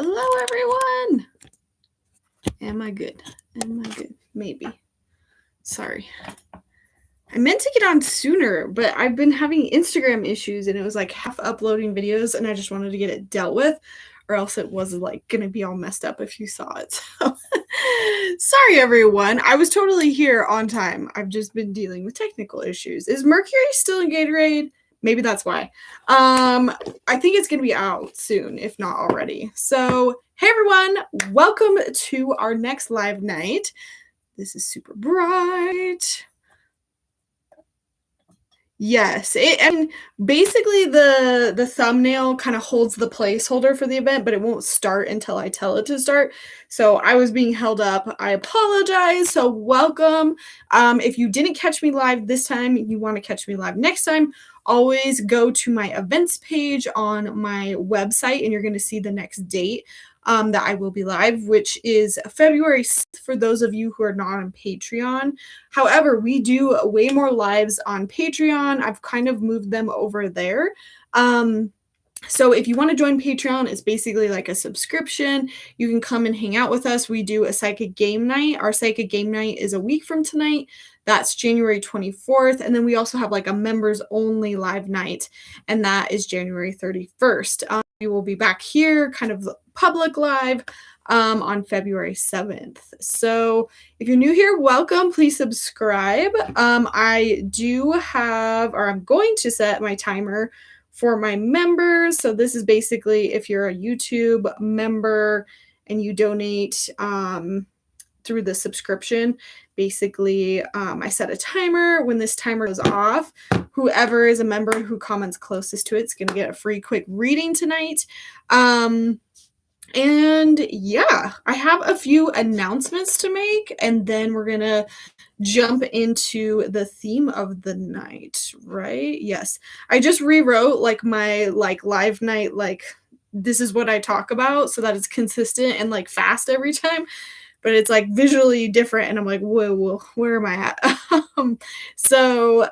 Hello, everyone. Am I good? Maybe. Sorry. I meant to get on sooner, but I've been having Instagram issues and it was like half uploading videos and I just wanted to get it dealt with or else it was like going to be all messed up if you saw it. So sorry, everyone. I was totally here on time. I've just been dealing with technical issues. Is Mercury still in Gatorade? Maybe that's why. I think it's going to be out soon, if not already. So, hey everyone, welcome to our next live night. This is super bright. Yes, and basically the thumbnail kind of holds the placeholder for the event, but it won't start until I tell it to start. So I was being held up. I apologize. So welcome. If you didn't catch me live this time, you want to catch me live next time, always go to my events page on my website and you're going to see the next date that I will be live, which is February 6th for those of you who are not on Patreon. However, we do way more lives on Patreon. I've kind of moved them over there. So if you want to join Patreon, it's basically like a subscription. You can come and hang out with us. We do a psychic game night. Our psychic game night is a week from tonight. That's January 24th. And then we also have like a members only live night, and that is January 31st. We will be back here, kind of public live, on February 7th. So if you're new here, welcome. Please subscribe. I do have, or I'm going to set my timer for my members. So this is basically if you're a YouTube member and you donate through the subscription, basically I set a timer. When this timer goes off, whoever is a member who comments closest to it is going to get a free quick reading tonight. And yeah, I have a few announcements to make, and then we're going to jump into the theme of the night, right? Yes. I just rewrote like my live night, this is what I talk about so that it's consistent and like fast every time, but it's like visually different and I'm like, whoa, where am I at? So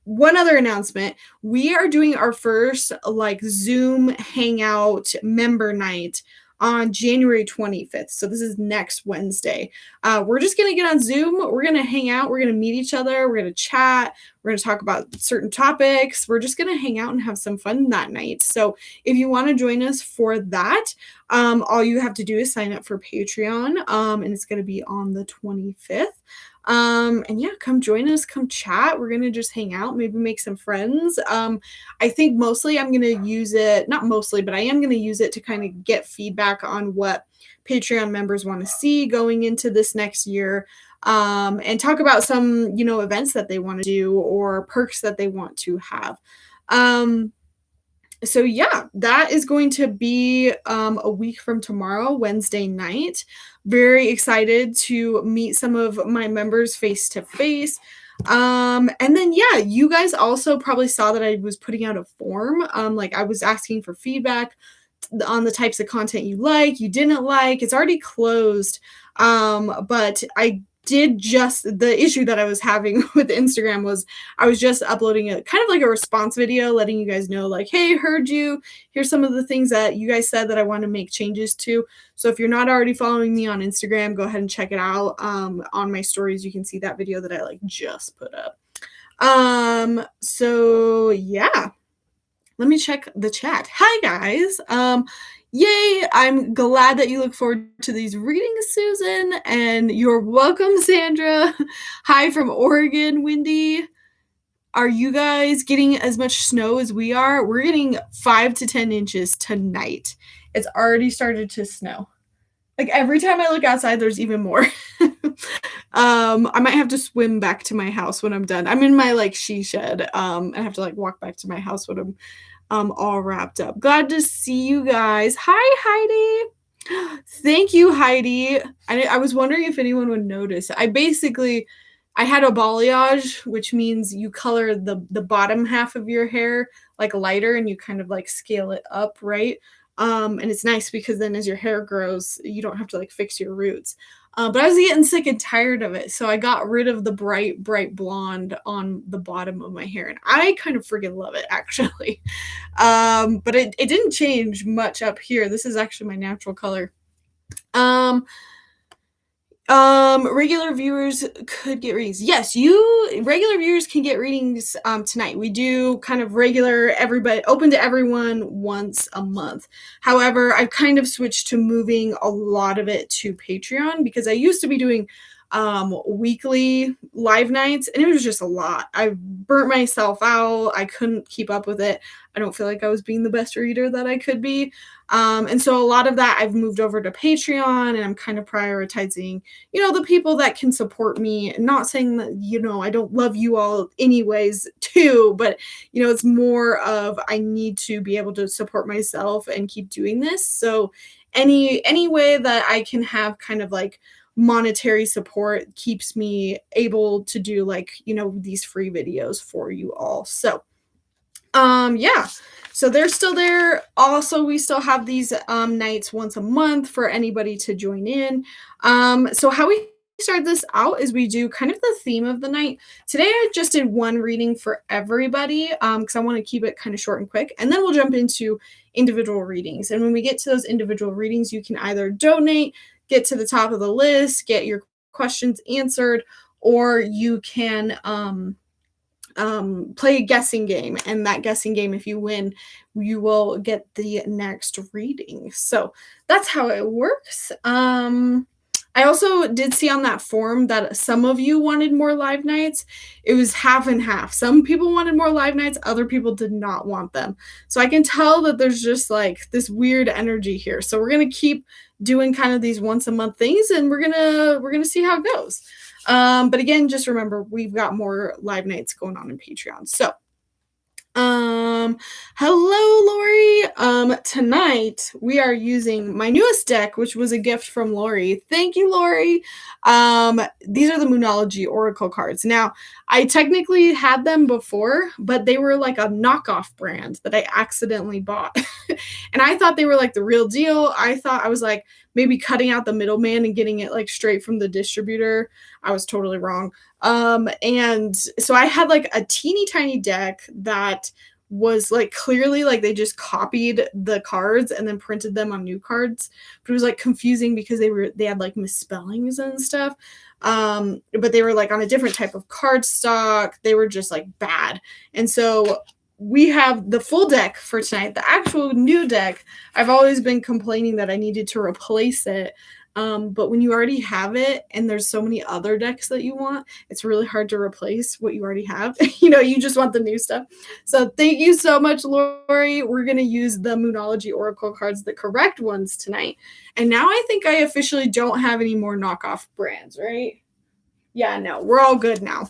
one other announcement, we are doing our first like Zoom hangout member night on January 25th. So this is next Wednesday. We're just going to get on Zoom. We're going to hang out. We're going to meet each other. We're going to chat. We're going to talk about certain topics. We're just going to hang out and have some fun that night. So if you want to join us for that, all you have to do is sign up for Patreon. And it's going to be on the 25th. And yeah, come join us, come chat. We're gonna just hang out, maybe make some friends. I think mostly I'm gonna use it, not mostly, but I am gonna use it to kind of get feedback on what Patreon members want to see going into this next year, and talk about some, events that they want to do or perks that they want to have. So yeah, that is going to be a week from tomorrow, Wednesday night. Very excited to meet some of my members face to face. And then yeah, you guys also probably saw that I was putting out a form. I was asking for feedback on the types of content you didn't like. It's already closed. But I did the issue that I was having with Instagram was I was just uploading a kind of like a response video letting you guys know like, hey, heard you. Here's some of the things that you guys said that I want to make changes to. So if you're not already following me on Instagram, go ahead and check it out. On my stories, you can see that video that I just put up. So yeah. Let me check the chat. Hi guys. Yay, I'm glad that you look forward to these readings, Susan, and you're welcome, Sandra. Hi from Oregon, Wendy. Are you guys getting as much snow as we are? We're getting 5 to 10 inches tonight. It's already started to snow. Like every time I look outside, there's even more. I might have to swim back to my house when I'm done. I'm in my she shed. I have to walk back to my house when I'm all wrapped up. Glad to see you guys. Hi, Heidi. Thank you, Heidi. I was wondering if anyone would notice. I had a balayage, which means you color the bottom half of your hair lighter and you kind of scale it up, right? And it's nice because then as your hair grows, you don't have to like fix your roots. But I was getting sick and tired of it, so I got rid of the bright blonde on the bottom of my hair, and I kind of freaking love it actually. But it didn't change much up here. This is actually my natural color. Um, regular viewers could get readings. Yes, you regular viewers can get readings tonight. We do kind of regular everybody open to everyone once a month. However, I've kind of switched to moving a lot of it to Patreon because I used to be doing weekly live nights and it was just a lot. I burnt myself out. I couldn't keep up with it. I don't feel like I was being the best reader that I could be. And so a lot of that I've moved over to Patreon and I'm kind of prioritizing the people that can support me. Not saying that, I don't love you all anyways, too, but, it's more of I need to be able to support myself and keep doing this. So any way that I can have kind of like monetary support keeps me able to do like, these free videos for you all. So yeah. So they're still there. Also, we still have these nights once a month for anybody to join in. So how we start this out is we do kind of the theme of the night. Today I just did one reading for everybody because I want to keep it kind of short and quick. And then we'll jump into individual readings. And when we get to those individual readings, you can either donate, get to the top of the list, get your questions answered, or you can play a guessing game, and that guessing game, if you win, you will get the next reading. So that's how it works. I also did see on that form that some of you wanted more live nights. It was half and half. Some people wanted more live nights, other people did not want them. So I can tell that there's just like this weird energy here. So we're gonna keep doing kind of these once a month things, and we're gonna see how it goes. But again, just remember we've got more live nights going on in Patreon. So, hello, Lori. Tonight we are using my newest deck, which was a gift from Lori. Thank you, Lori. These are the Moonology Oracle cards. Now, I technically had them before, but they were like a knockoff brand that I accidentally bought. And I thought they were like the real deal. I was like maybe cutting out the middleman and getting it like straight from the distributor. I was totally wrong. And so I had like a teeny tiny deck that was like clearly like they just copied the cards and then printed them on new cards, but it was like confusing because they had like misspellings and stuff. But they were like on a different type of card stock. They were just like bad. And so we have the full deck for tonight, the actual new deck. I've always been complaining that I needed to replace it. But when you already have it and there's so many other decks that you want, it's really hard to replace what you already have. You just want the new stuff. So thank you so much, Lori. We're going to use the Moonology Oracle cards, the correct ones tonight. And now I think I officially don't have any more knockoff brands, right? Yeah, no, we're all good now.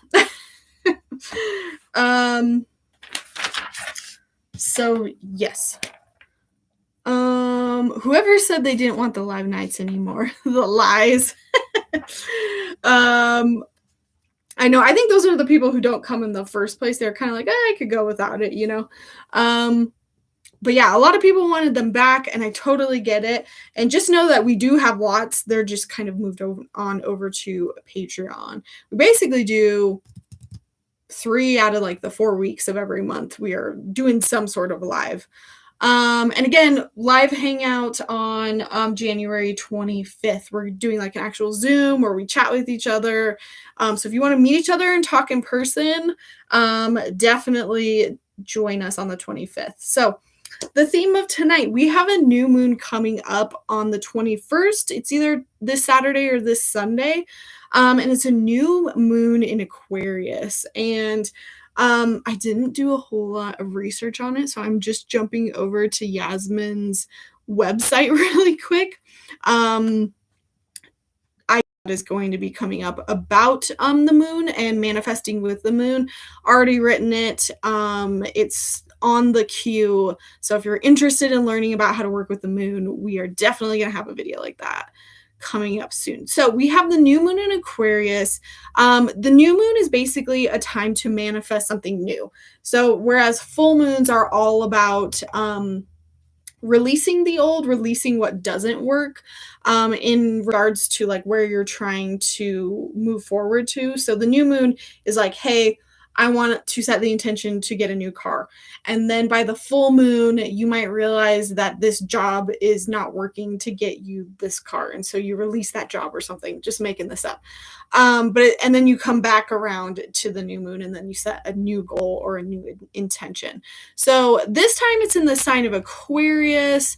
So yes. Whoever said they didn't want the live nights anymore, the lies. I know, I think those are the people who don't come in the first place. They're kind of like, I could go without it, But yeah, a lot of people wanted them back, and I totally get it. And just know that we do have lots. They're just kind of moved over to Patreon. We basically do 3 out of like the 4 weeks of every month. We are doing some sort of live. And again, live hangout on January 25th. We're doing like an actual Zoom where we chat with each other. So if you want to meet each other and talk in person, definitely join us on the 25th. So the theme of tonight, we have a new moon coming up on the 21st. It's either this Saturday or this Sunday. And it's a new moon in Aquarius. And I didn't do a whole lot of research on it, so I'm just jumping over to Yasmin's website really quick. Is going to be coming up about the moon and manifesting with the moon. Already written it. It's on the queue. So if you're interested in learning about how to work with the moon, we are definitely going to have a video like that coming up soon. So we have the new moon in Aquarius. The new moon is basically a time to manifest something new. So whereas full moons are all about releasing the old, releasing what doesn't work, in regards to like where you're trying to move forward to. So the new moon is like, hey, I want to set the intention to get a new car. And then by the full moon, you might realize that this job is not working to get you this car. And so you release that job or something, just making this up. And then you come back around to the new moon and then you set a new goal or a new intention. So this time it's in the sign of Aquarius,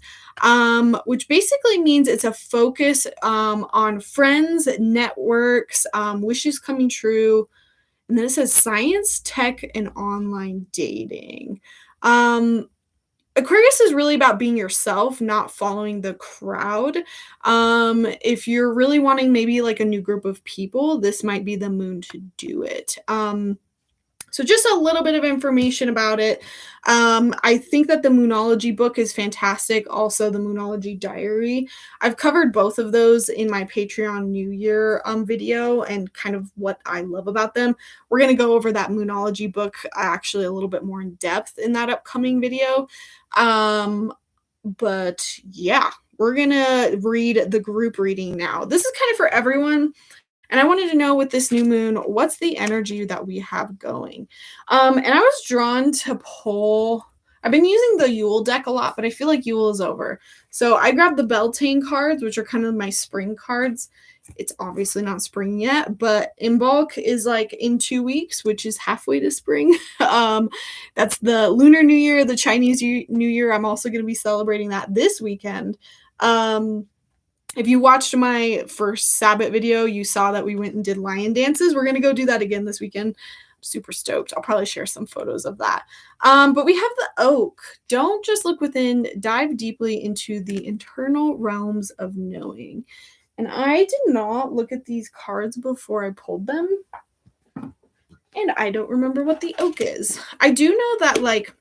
which basically means it's a focus on friends, networks, wishes coming true. And then it says science, tech, and online dating. Um, Aquarius is really about being yourself, not following the crowd. If you're really wanting maybe like a new group of people, this might be the moon to do it. So just a little bit of information about it. I think that the Moonology book is fantastic. Also, the Moonology Diary. I've covered both of those in my Patreon New Year video and kind of what I love about them. We're going to go over that Moonology book actually a little bit more in depth in that upcoming video. But yeah, we're going to read the group reading now. This is kind of for everyone. And I wanted to know with this new moon, what's the energy that we have going? And I was drawn to pull. I've been using the Yule deck a lot, but I feel like Yule is over. So I grabbed the Beltane cards, which are kind of my spring cards. It's obviously not spring yet, but Imbolc is like in 2 weeks, which is halfway to spring. That's the Lunar New Year, the Chinese New Year. I'm also going to be celebrating that this weekend. If you watched my first Sabbath video, you saw that we went and did lion dances. We're going to go do that again this weekend. I'm super stoked. I'll probably share some photos of that. But we have the oak. Don't just look within, dive deeply into the internal realms of knowing. And I did not look at these cards before I pulled them. And I don't remember what the oak is. I do know that, like,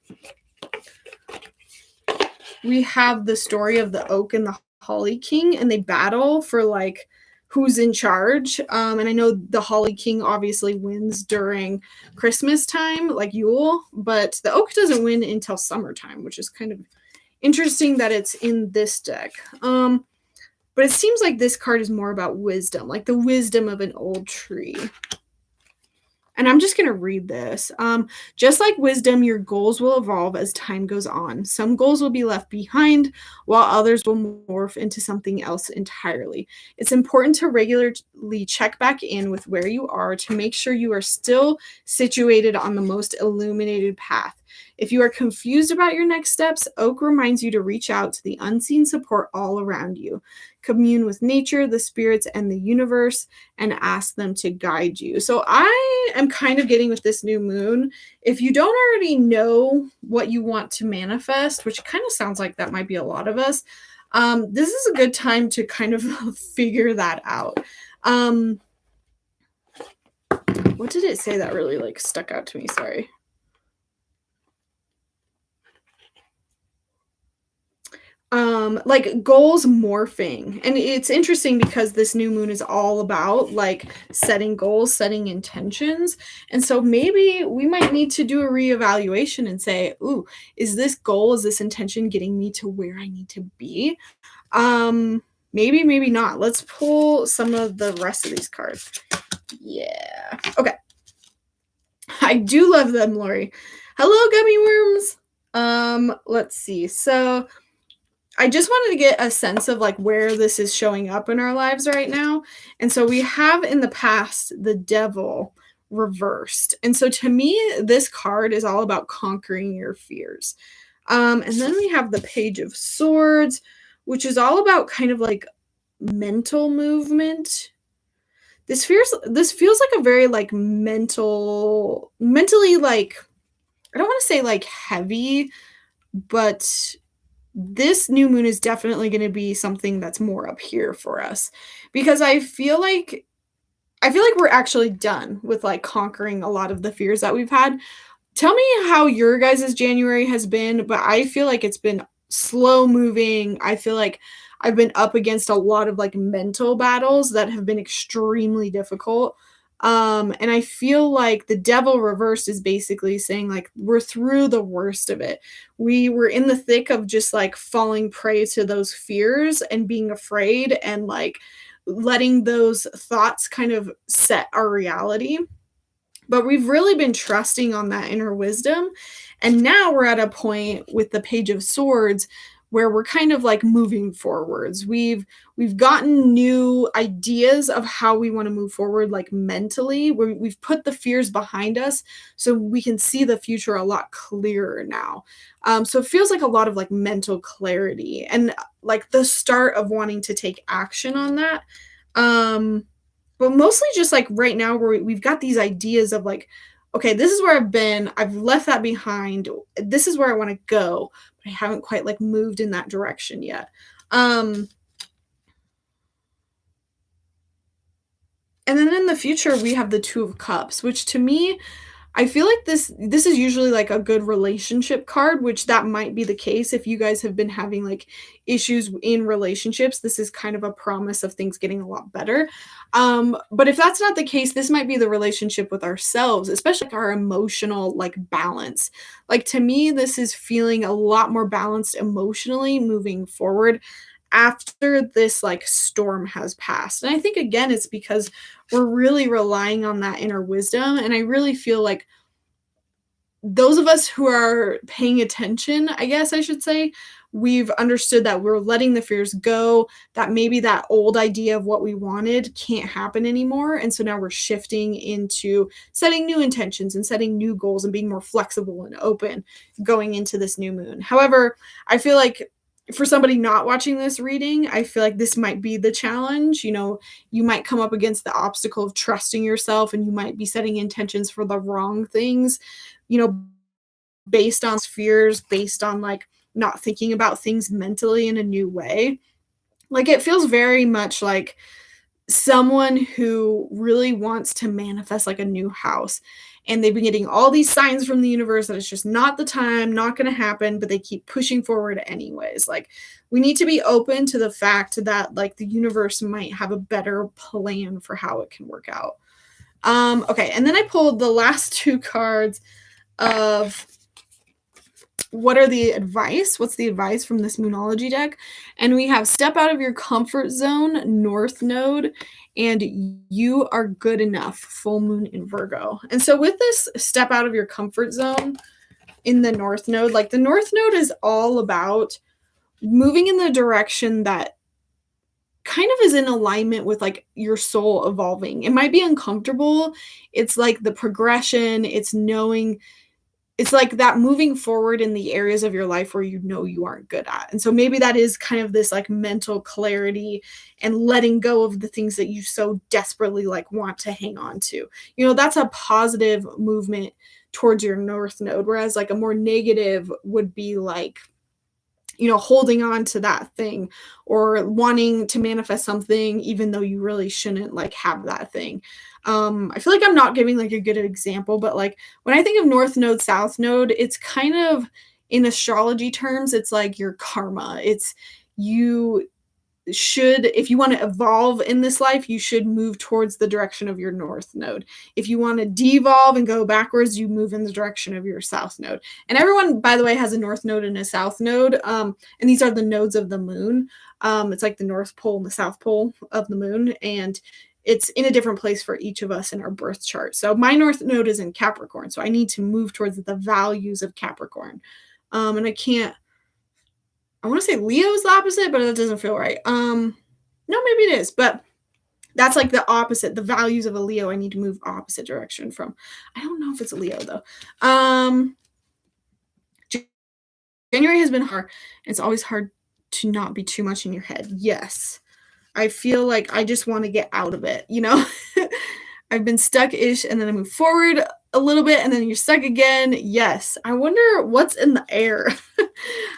we have the story of the oak and the Holly King, and they battle for like who's in charge. And I know the Holly King obviously wins during Christmas time, like Yule, but the oak doesn't win until summertime, which is kind of interesting that it's in this deck. But it seems like this card is more about wisdom, like the wisdom of an old tree. And I'm just going to read this. Just like wisdom, your goals will evolve as time goes on. Some goals will be left behind, while others will morph into something else entirely. It's important to regularly check back in with where you are to make sure you are still situated on the most illuminated path. If you are confused about your next steps, Oak reminds you to reach out to the unseen support all around you. Commune with nature, the spirits, and the universe, and ask them to guide you. So I am kind of getting with this new moon. If you don't already know what you want to manifest, which kind of sounds like that might be a lot of us, this is a good time to kind of figure that out. What did it say that really like stuck out to me? Sorry. Like goals morphing. And it's interesting because this new moon is all about like setting goals, setting intentions. And so maybe we might need to do a reevaluation and say, ooh, is this goal, is this intention getting me to where I need to be? Maybe, maybe not. Let's pull some of the rest of these cards. Yeah. Okay. I do love them, Lori. Hello, gummy worms. Let's see. So I just wanted to get a sense of like where this is showing up in our lives right now. And so we have in the past the devil reversed. And so to me, this card is all about conquering your fears. And then we have the Page of Swords, which is all about kind of like mental movement. This feels like a very like mentally like, I don't want to say like heavy, but this new moon is definitely going to be something that's more up here for us, because I feel like we're actually done with like conquering a lot of the fears that we've had. Tell me how your guys' January has been, but I feel like it's been slow moving. I feel like I've been up against a lot of like mental battles that have been extremely difficult. And I feel like the devil reversed is basically saying, like, we're through the worst of it. We were in the thick of just like falling prey to those fears and being afraid and like letting those thoughts kind of set our reality. But we've really been trusting on that inner wisdom. And now we're at a point with the Page of Swords where we're kind of like moving forwards. We've gotten new ideas of how we want to move forward, like mentally. We've put the fears behind us so we can see the future a lot clearer now. So it feels like a lot of like mental clarity and like the start of wanting to take action on that. Um, but mostly just, like, right now where we've got these ideas of, like, "Okay, this is where I've been, I've left that behind, this is where I wanna go, but I haven't quite, like, moved in that direction yet." Um, and then in the future, we have the Two of Cups, which to me I feel like this is usually, like, a good relationship card, which that might be the case if you guys have been having, like, issues in relationships, this is kind of a promise of things getting a lot better. But if that's not the case, this might be the relationship with ourselves, especially, like, our emotional, like, balance. Like, to me, this is feeling a lot more balanced emotionally moving forward after this, like, storm has passed, and I think, again, it's because we're really relying on that inner wisdom, and I really feel like those of us who are paying attention, I guess I should say, we've understood that we're letting the fears go, that maybe that old idea of what we wanted can't happen anymore. And so now we're shifting into setting new intentions and setting new goals and being more flexible and open going into this new moon. However, I feel like for somebody not watching this reading, I feel like this might be the challenge. You might come up against the obstacle of trusting yourself and you might be setting intentions for the wrong things you know, based on fears, based on like not thinking about things mentally in a new way. Like it feels very much like someone who really wants to manifest like a new house. And they've been getting all these signs from the universe that it's just not the time, not going to happen, but they keep pushing forward anyways. Like we need to be open to the fact that like the universe might have a better plan for how it can work out. Okay, and then I pulled the last two cards of what's the advice from this Moonology deck, and we have step out of your comfort zone, North Node, and you are good enough, full moon in Virgo. And so with this step out of your comfort zone in the North Node, like the North Node is all about moving in the direction that kind of is in alignment with like your soul evolving. It might be uncomfortable. It's like the progression, it's like that moving forward in the areas of your life where you know you aren't good at. And so maybe that is kind of this like mental clarity and letting go of the things that you so desperately like want to hang on to. That's a positive movement towards your North Node, whereas like a more negative would be like holding on to that thing or wanting to manifest something even though you really shouldn't like have that thing. I feel like I'm not giving like a good example, but like when I think of North Node, South Node, it's kind of in astrology terms, it's like your karma. It's you should, if you want to evolve in this life, you should move towards the direction of your North Node. If you want to devolve and go backwards, you move in the direction of your South Node. And everyone, by the way, has a North Node and a South Node. And these are the nodes of the moon. It's like the North Pole and the South Pole of the moon. And it's in a different place for each of us in our birth chart. So my North Node is in Capricorn. So I need to move towards the values of Capricorn. And I want to say Leo is the opposite, but that doesn't feel right. No, maybe it is, but that's like the opposite. The values of a Leo, I need to move opposite direction from. I don't know if it's a Leo though. January has been hard. It's always hard to not be too much in your head. Yes. I feel like I just want to get out of it, I've been stuck-ish and then I move forward a little bit and then you're stuck again. Yes. I wonder what's in the air.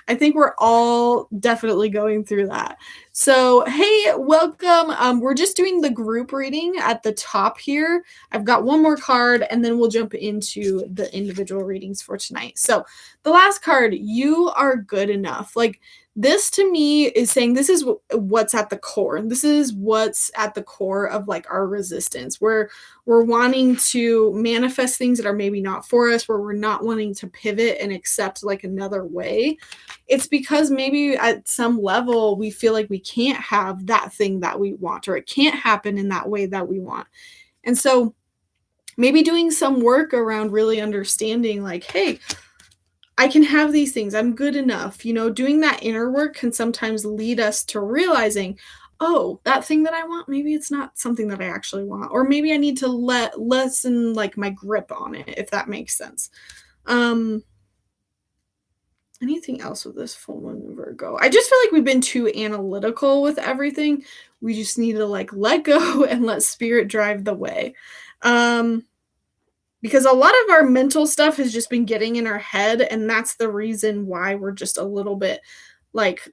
I think we're all definitely going through that. So, hey, welcome. We're just doing the group reading at the top here. I've got one more card and then we'll jump into the individual readings for tonight. So, the last card, you are good enough. Like This to me is saying this is what's at the core. This is what's at the core of like our resistance. Where we're wanting to manifest things that are maybe not for us, where we're not wanting to pivot and accept like another way. It's because maybe at some level we feel like we can't have that thing that we want, or it can't happen in that way that we want. And so maybe doing some work around really understanding like, hey, I can have these things. I'm good enough. Doing that inner work can sometimes lead us to realizing, oh, that thing that I want, maybe it's not something that I actually want. Or maybe I need to lessen like my grip on it, if that makes sense. Um, Anything else with this full moon in Virgo? I just feel like we've been too analytical with everything. We just need to like let go and let spirit drive the way. Um, because a lot of our mental stuff has just been getting in our head, and that's the reason why we're just a little bit like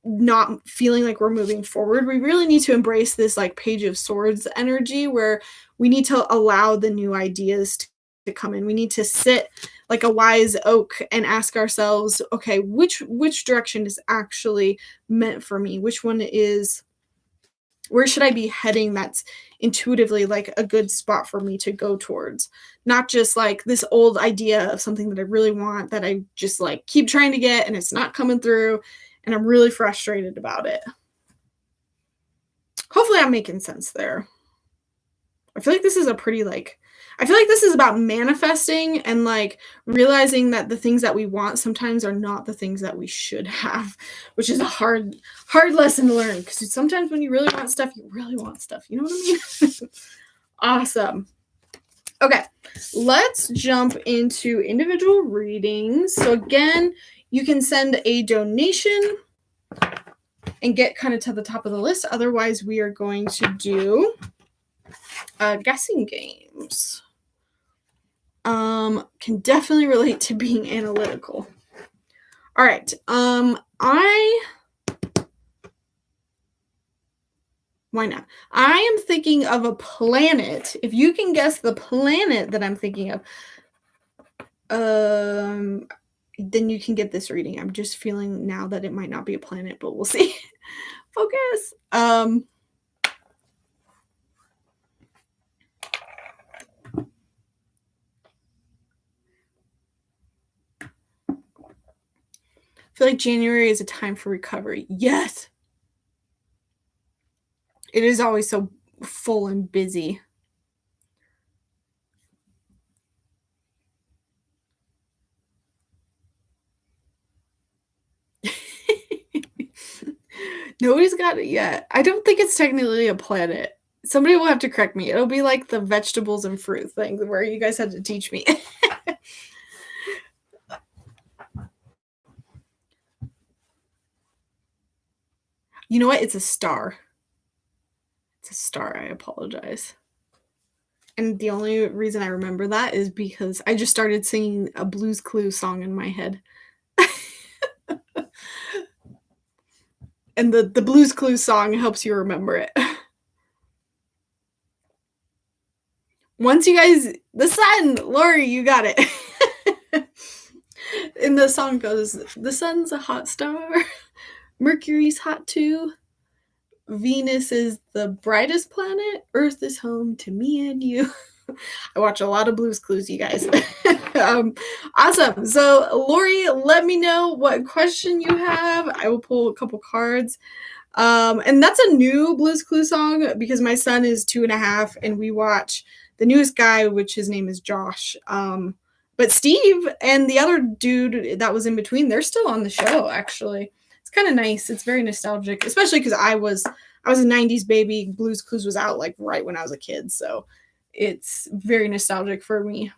not feeling like we're moving forward. We really need to embrace this like page of swords energy where we need to allow the new ideas to come in. We need to sit like a wise oak and ask ourselves, okay, which direction is actually meant for me? Which one is where should I be heading that's intuitively like a good spot for me to go towards? Not just like this old idea of something that I really want that I just like keep trying to get and it's not coming through and I'm really frustrated about it. Hopefully I'm making sense there. I feel like this is a pretty like I feel like this is about manifesting and like realizing that the things that we want sometimes are not the things that we should have, which is a hard lesson to learn because sometimes when you really want stuff, you really want stuff. You know what I mean? Awesome. Okay, let's jump into individual readings. So again, you can send a donation and get kind of to the top of the list. Otherwise, we are going to do guessing games. Can definitely relate to being analytical. All right. Why not? I am thinking of a planet. If you can guess the planet that I'm thinking of, then you can get this reading. I'm just feeling now that it might not be a planet, but we'll see. Focus. I feel like January is a time for recovery. Yes. It is always so full and busy. Nobody's got it yet. I don't think it's technically a planet. Somebody will have to correct me. It'll be like the vegetables and fruit thing where you guys had to teach me. You know what? It's a star. It's a star. I apologize. And the only reason I remember that is because I just started singing a Blues Clues song in my head. And the Blues Clues song helps you remember it. Once you guys, the sun, Lori, you got it. And the song goes, the sun's a hot star. Mercury's hot too. Venus is the brightest planet. Earth is home to me and you. I watch a lot of Blues Clues, you guys. Awesome. So, Lori, let me know what question you have. I will pull a couple cards. And that's a new Blues Clues song because my son is 2.5 and we watch the newest guy, which his name is Josh. But Steve and the other dude that was in between, they're still on the show, actually. It's kind of nice. It's very nostalgic, especially because I was a 90s baby. Blues Clues was out like right when I was a kid. So it's very nostalgic for me.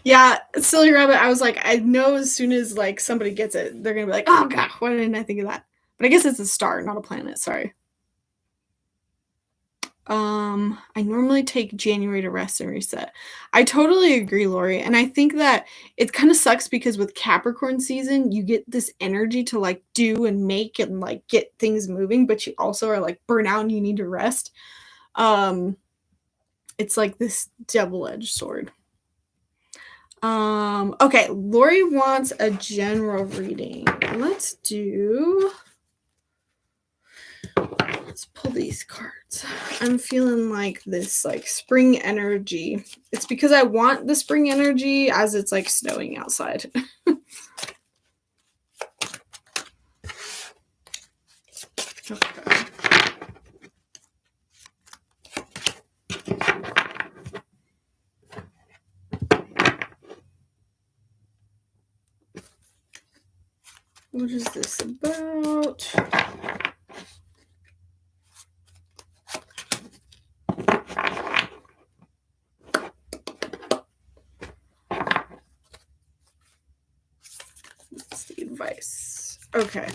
Yeah, Silly Rabbit, I was like, I know as soon as like somebody gets it, they're gonna be like, oh god, why didn't I think of that? But I guess it's a star, not a planet, sorry. I normally take January to rest and reset. I totally agree, Lori. And I think that it kind of sucks because with Capricorn season, you get this energy to like do and make and like get things moving, but you also are like burnt out and you need to rest. It's like this double-edged sword. Okay, Lori wants a general reading. Let's pull these cards. I'm feeling like this like spring energy. It's because I want the spring energy as it's like snowing outside. Okay. What is this about? What's the advice? Okay.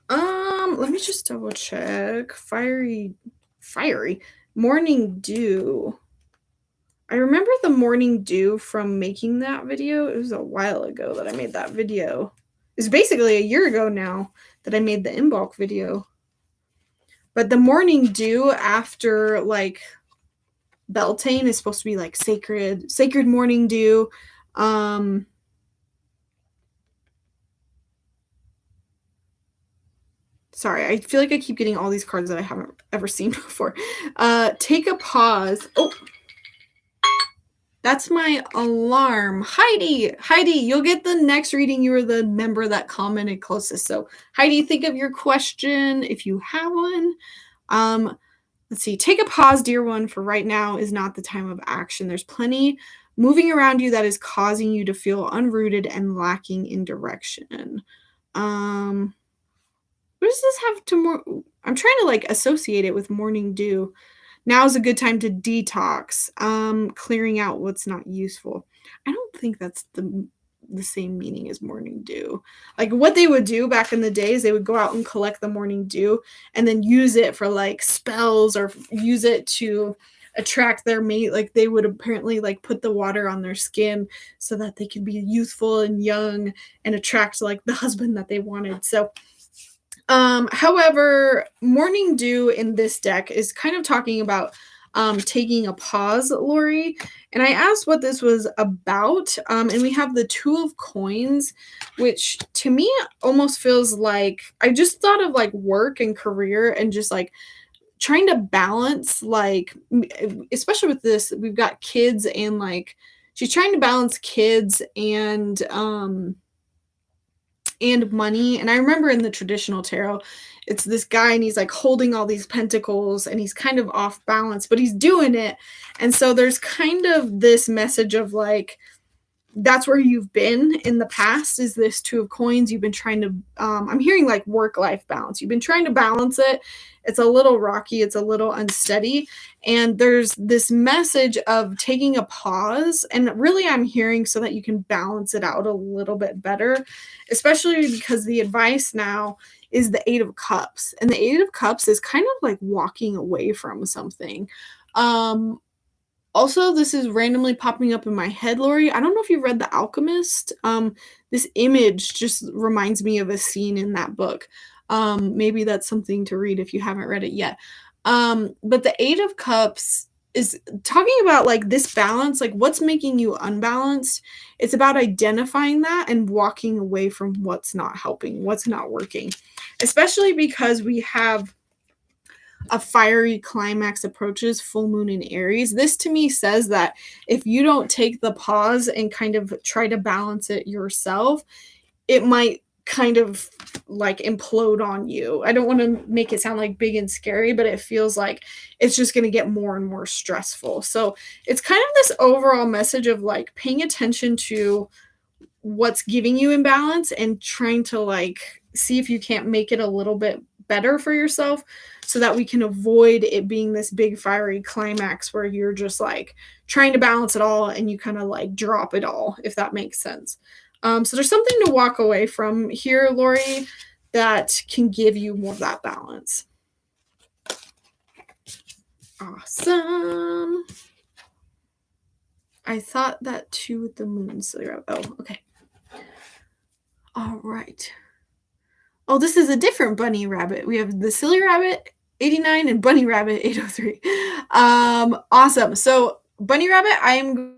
Let me just double check. Fiery morning dew. I remember the morning dew from making that video. It was a while ago that I made that video. It's basically a year ago now that I made the in bulk video. But the morning dew after like Beltane is supposed to be like sacred morning dew. Sorry, I feel like I keep getting all these cards that I haven't ever seen before. Take a pause. Oh, that's my alarm. Heidi, you'll get the next reading. You were the member that commented closest. So Heidi, think of your question if you have one. Let's see. Take a pause, dear one, for right now is not the time of action. There's plenty moving around you that is causing you to feel unrooted and lacking in direction. What does this have to more? I'm trying to like associate it with morning dew. Now is a good time to detox, clearing out what's not useful. I don't think that's the same meaning as morning dew. Like what they would do back in the days, they would go out and collect the morning dew and then use it for like spells or use it to attract their mate. Like they would apparently like put the water on their skin so that they could be youthful and young and attract like the husband that they wanted. So however, morning dew in this deck is kind of talking about taking a pause, Lori. And I asked what this was about. And we have the Two of Coins, which to me almost feels like I just thought of like work and career and just like trying to balance, like, especially with this, we've got kids and like she's trying to balance kids and money. And I remember in the traditional tarot, it's this guy and he's like holding all these pentacles and he's kind of off balance, but he's doing it. And so there's kind of this message of like, that's where you've been in the past is this Two of Coins. You've been trying to, I'm hearing like work-life balance. You've been trying to balance it. It's a little rocky. It's a little unsteady. And there's this message of taking a pause. And really I'm hearing so that you can balance it out a little bit better, especially because the advice now is the Eight of Cups. And the Eight of Cups is kind of like walking away from something. Also, this is randomly popping up in my head, Lori. I don't know if you've read The Alchemist. This image just reminds me of a scene in that book. Maybe that's something to read if you haven't read it yet. But the Eight of Cups is talking about like this balance, like what's making you unbalanced. It's about identifying that and walking away from what's not helping, what's not working, especially because we have a fiery climax approaches full moon in Aries. This to me says that if you don't take the pause and kind of try to balance it yourself, it might kind of like implode on you. I don't want to make it sound like big and scary, but it feels like it's just going to get more and more stressful. So it's kind of this overall message of like paying attention to what's giving you imbalance and trying to like see if you can't make it a little bit better for yourself so that we can avoid it being this big fiery climax where you're just like trying to balance it all and you kind of like drop it all, if that makes sense. So there's something to walk away from here, Lori, that can give you more of that balance. Awesome. I thought that too with the moon. So, oh, okay. All right. Oh, this is a different bunny rabbit. We have the silly rabbit 89 and bunny rabbit 803. Awesome. So bunny rabbit, I'm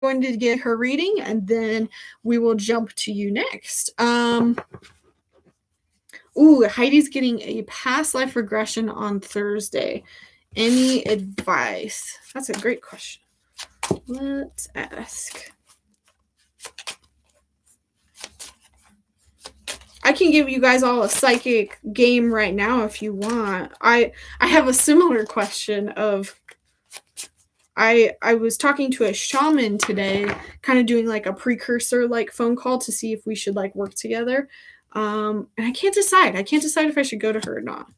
going to get her reading, and then we will jump to you next. Ooh, Heidi's getting a past life regression on Thursday. Any advice? That's a great question. Let's ask. I can give you guys all a psychic game right now if you want. I have a similar question of I was talking to a shaman today, kind of doing like a precursor like phone call to see if we should like work together. And I can't decide. I can't decide if I should go to her or not.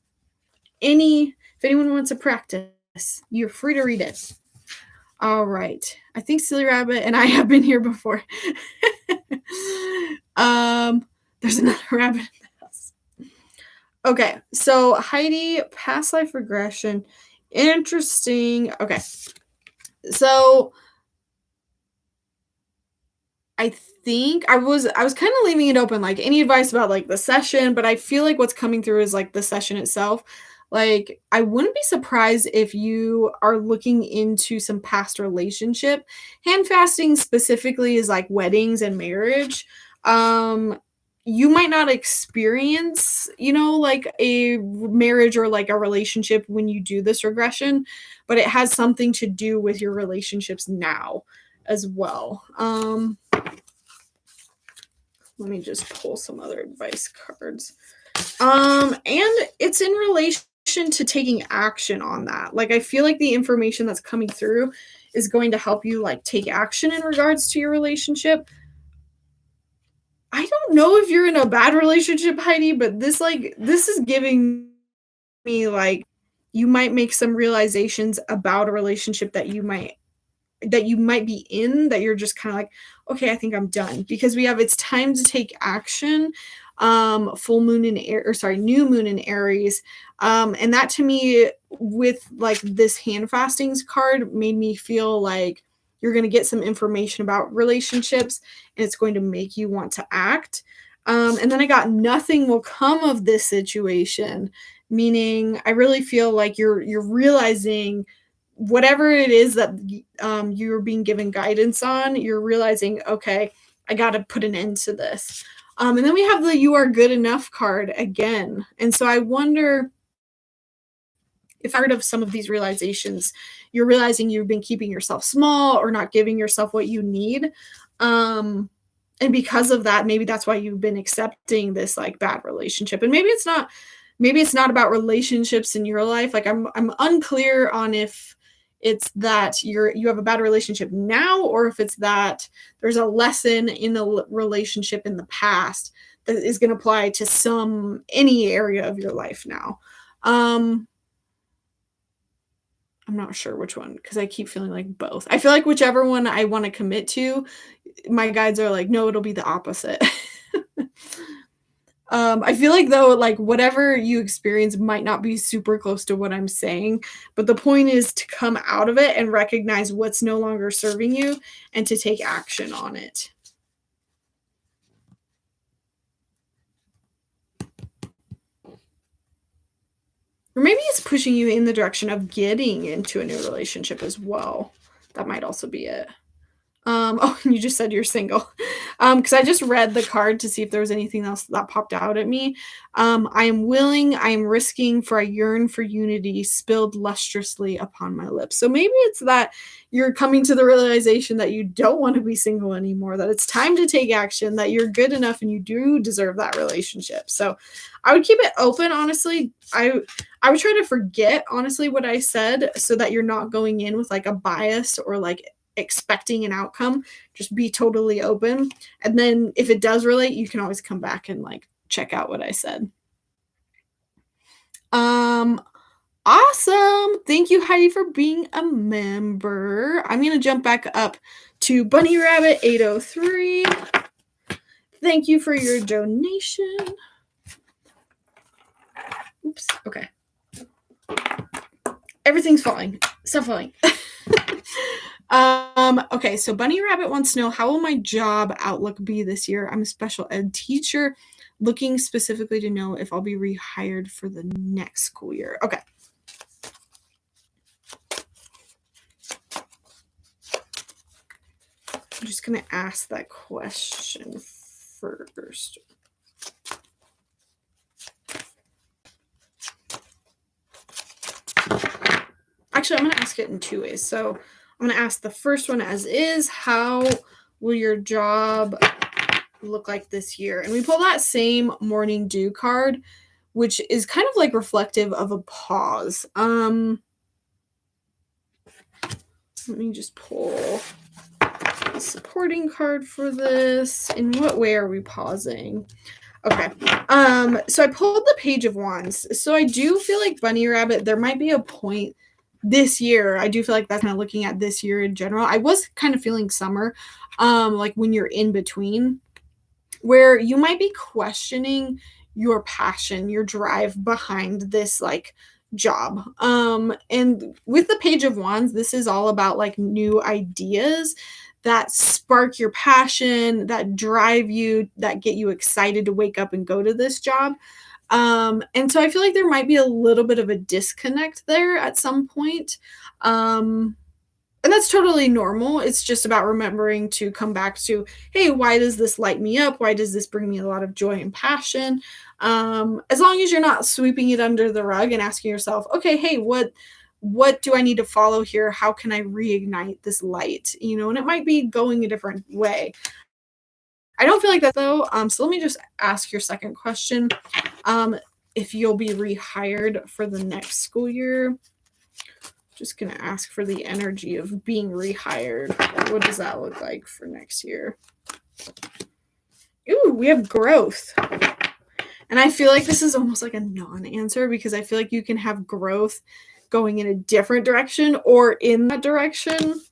If anyone wants to practice, you're free to read it. All right. I think Silly Rabbit and I have been here before. There's another rabbit in the house. Okay, so Heidi, past life regression. Interesting. Okay. So I think I was kind of leaving it open, like any advice about like the session, but I feel like what's coming through is like the session itself. Like I wouldn't be surprised if you are looking into some past relationship. Hand fasting specifically is like weddings and marriage. You might not experience, like a marriage or like a relationship when you do this regression, but it has something to do with your relationships now as well. Let me just pull some other advice cards. And it's in relation to taking action on that. Like, I feel like the information that's coming through is going to help you like take action in regards to your relationship. I don't know if you're in a bad relationship, Heidi, but this is giving me like you might make some realizations about a relationship that you might be in, that you're just kind of like, okay, I think I'm done, because we have it's time to take action. Full moon in new moon in Aries. And that to me, with like this hand fastings card, made me feel like you're going to get some information about relationships and it's going to make you want to act. And then I got nothing will come of this situation, meaning I really feel like you're realizing whatever it is that you're being given guidance on, you're realizing, okay, I got to put an end to this. And then we have the you are good enough card again. And so I wonder if part of some of these realizations, you're realizing you've been keeping yourself small or not giving yourself what you need. And because of that, maybe that's why you've been accepting this like bad relationship. And maybe it's not about relationships in your life. Like I'm unclear on if it's that you have a bad relationship now, or if it's that there's a lesson in the relationship in the past that is going to apply to any area of your life now. I'm not sure which one, because I keep feeling like both. I feel like whichever one I want to commit to, my guides are like, no, it'll be the opposite. I feel like though, like whatever you experience might not be super close to what I'm saying, but the point is to come out of it and recognize what's no longer serving you and to take action on it. Or maybe it's pushing you in the direction of getting into a new relationship as well. That might also be it. Oh, and you just said you're single. Because I just read the card to see if there was anything else that popped out at me. I am willing, I am risking, for I yearn for unity, spilled lustrously upon my lips. So maybe it's that you're coming to the realization that you don't want to be single anymore, that it's time to take action, that you're good enough and you do deserve that relationship. So I would keep it open, honestly. I would try to forget, honestly, what I said, so that you're not going in with like a bias or like expecting an outcome. Just be totally open, and then if it does relate, you can always come back and like check out what I said. Awesome. Thank you, Heidi, for being a member. I'm gonna jump back up to Bunny Rabbit 803. Thank you for your donation. Oops. Okay, everything's falling. Stop falling. Okay, so Bunny Rabbit wants to know, how will my job outlook be this year? I'm a special ed teacher, looking specifically to know if I'll be rehired for the next school year. Okay. I'm just going to ask that question first. Actually, I'm going to ask it in two ways. So I'm going to ask the first one as is, how will your job look like this year? And we pull that same morning dew card, which is kind of like reflective of a pause. Let me just pull a supporting card for this. In what way are we pausing? Okay. So I pulled the Page of Wands. So I do feel like Bunny Rabbit, there might be a point this year. I do feel like that's kind of looking at this year in general. I was kind of feeling summer, like when you're in between, where you might be questioning your passion, your drive behind this like job. And with the Page of Wands, this is all about like new ideas that spark your passion, that drive you, that get you excited to wake up and go to this job. And so I feel like there might be a little bit of a disconnect there at some point. And that's totally normal. It's just about remembering to come back to, hey, why does this light me up? Why does this bring me a lot of joy and passion? As long as you're not sweeping it under the rug and asking yourself, okay, hey, what do I need to follow here? How can I reignite this light? You know, and it might be going a different way. I don't feel like that though. So let me just ask your second question. If you'll be rehired for the next school year. Just going to ask for the energy of being rehired. What does that look like for next year? Ooh, we have growth. And I feel like this is almost like a non-answer because I feel like you can have growth going in a different direction or in that direction.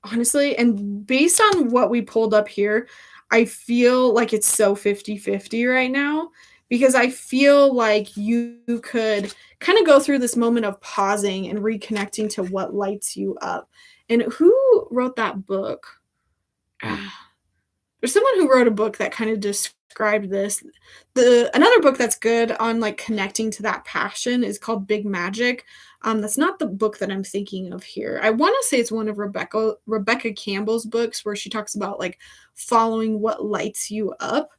Honestly, and based on what we pulled up here, I feel like it's so 50-50 right now because I feel like you could kind of go through this moment of pausing and reconnecting to what lights you up. And who wrote that book? There's someone who wrote a book that kind of described this. Another book that's good on like connecting to that passion is called Big Magic. That's not the book that I'm thinking of here. I want to say it's one of Rebecca Campbell's books where she talks about like following what lights you up.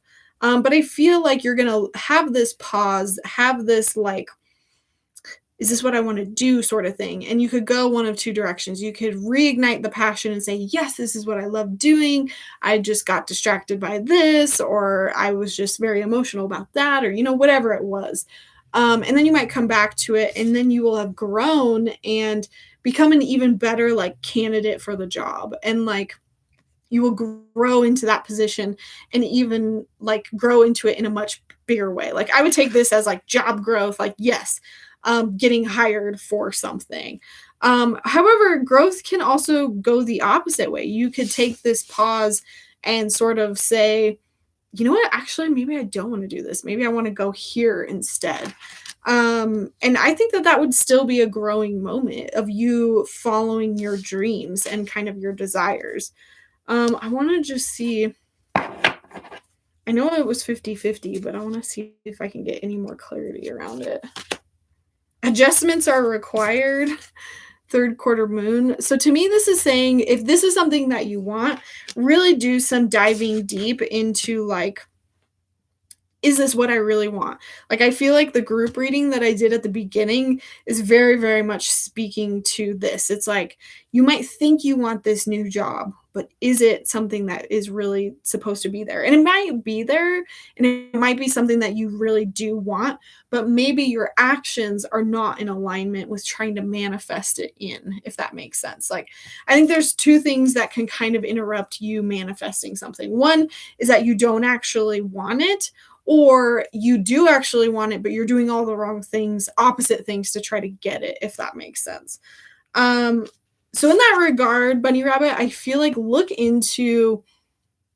But I feel like you're gonna have this pause, have this like, is this what I want to do sort of thing? And you could go one of two directions. You could reignite the passion and say, yes, this is what I love doing. I just got distracted by this, or I was just very emotional about that, or, you know, whatever it was. And then you might come back to it and then you will have grown and become an even better like candidate for the job. And like, you will grow into that position and even like grow into it in a much bigger way. Like I would take this as like job growth, like, yes, getting hired for something. However, growth can also go the opposite way. You could take this pause and sort of say, you know what, actually, maybe I don't want to do this. Maybe I want to go here instead. And I think that that would still be a growing moment of you following your dreams and kind of your desires. I want to just see. I know it was 50-50, but I want to see if I can get any more clarity around it. Adjustments are required. Third quarter moon. So to me, this is saying if this is something that you want, really do some diving deep into like, is this what I really want? Like, I feel like the group reading that I did at the beginning is very, very much speaking to this. It's like, you might think you want this new job, but is it something that is really supposed to be there? And it might be there, and it might be something that you really do want, but maybe your actions are not in alignment with trying to manifest it in, if that makes sense. Like, I think there's two things that can kind of interrupt you manifesting something. One is that you don't actually want it, or you do actually want it, but you're doing all the wrong things, opposite things to try to get it, if that makes sense. So in that regard, Bunny Rabbit, I feel like look into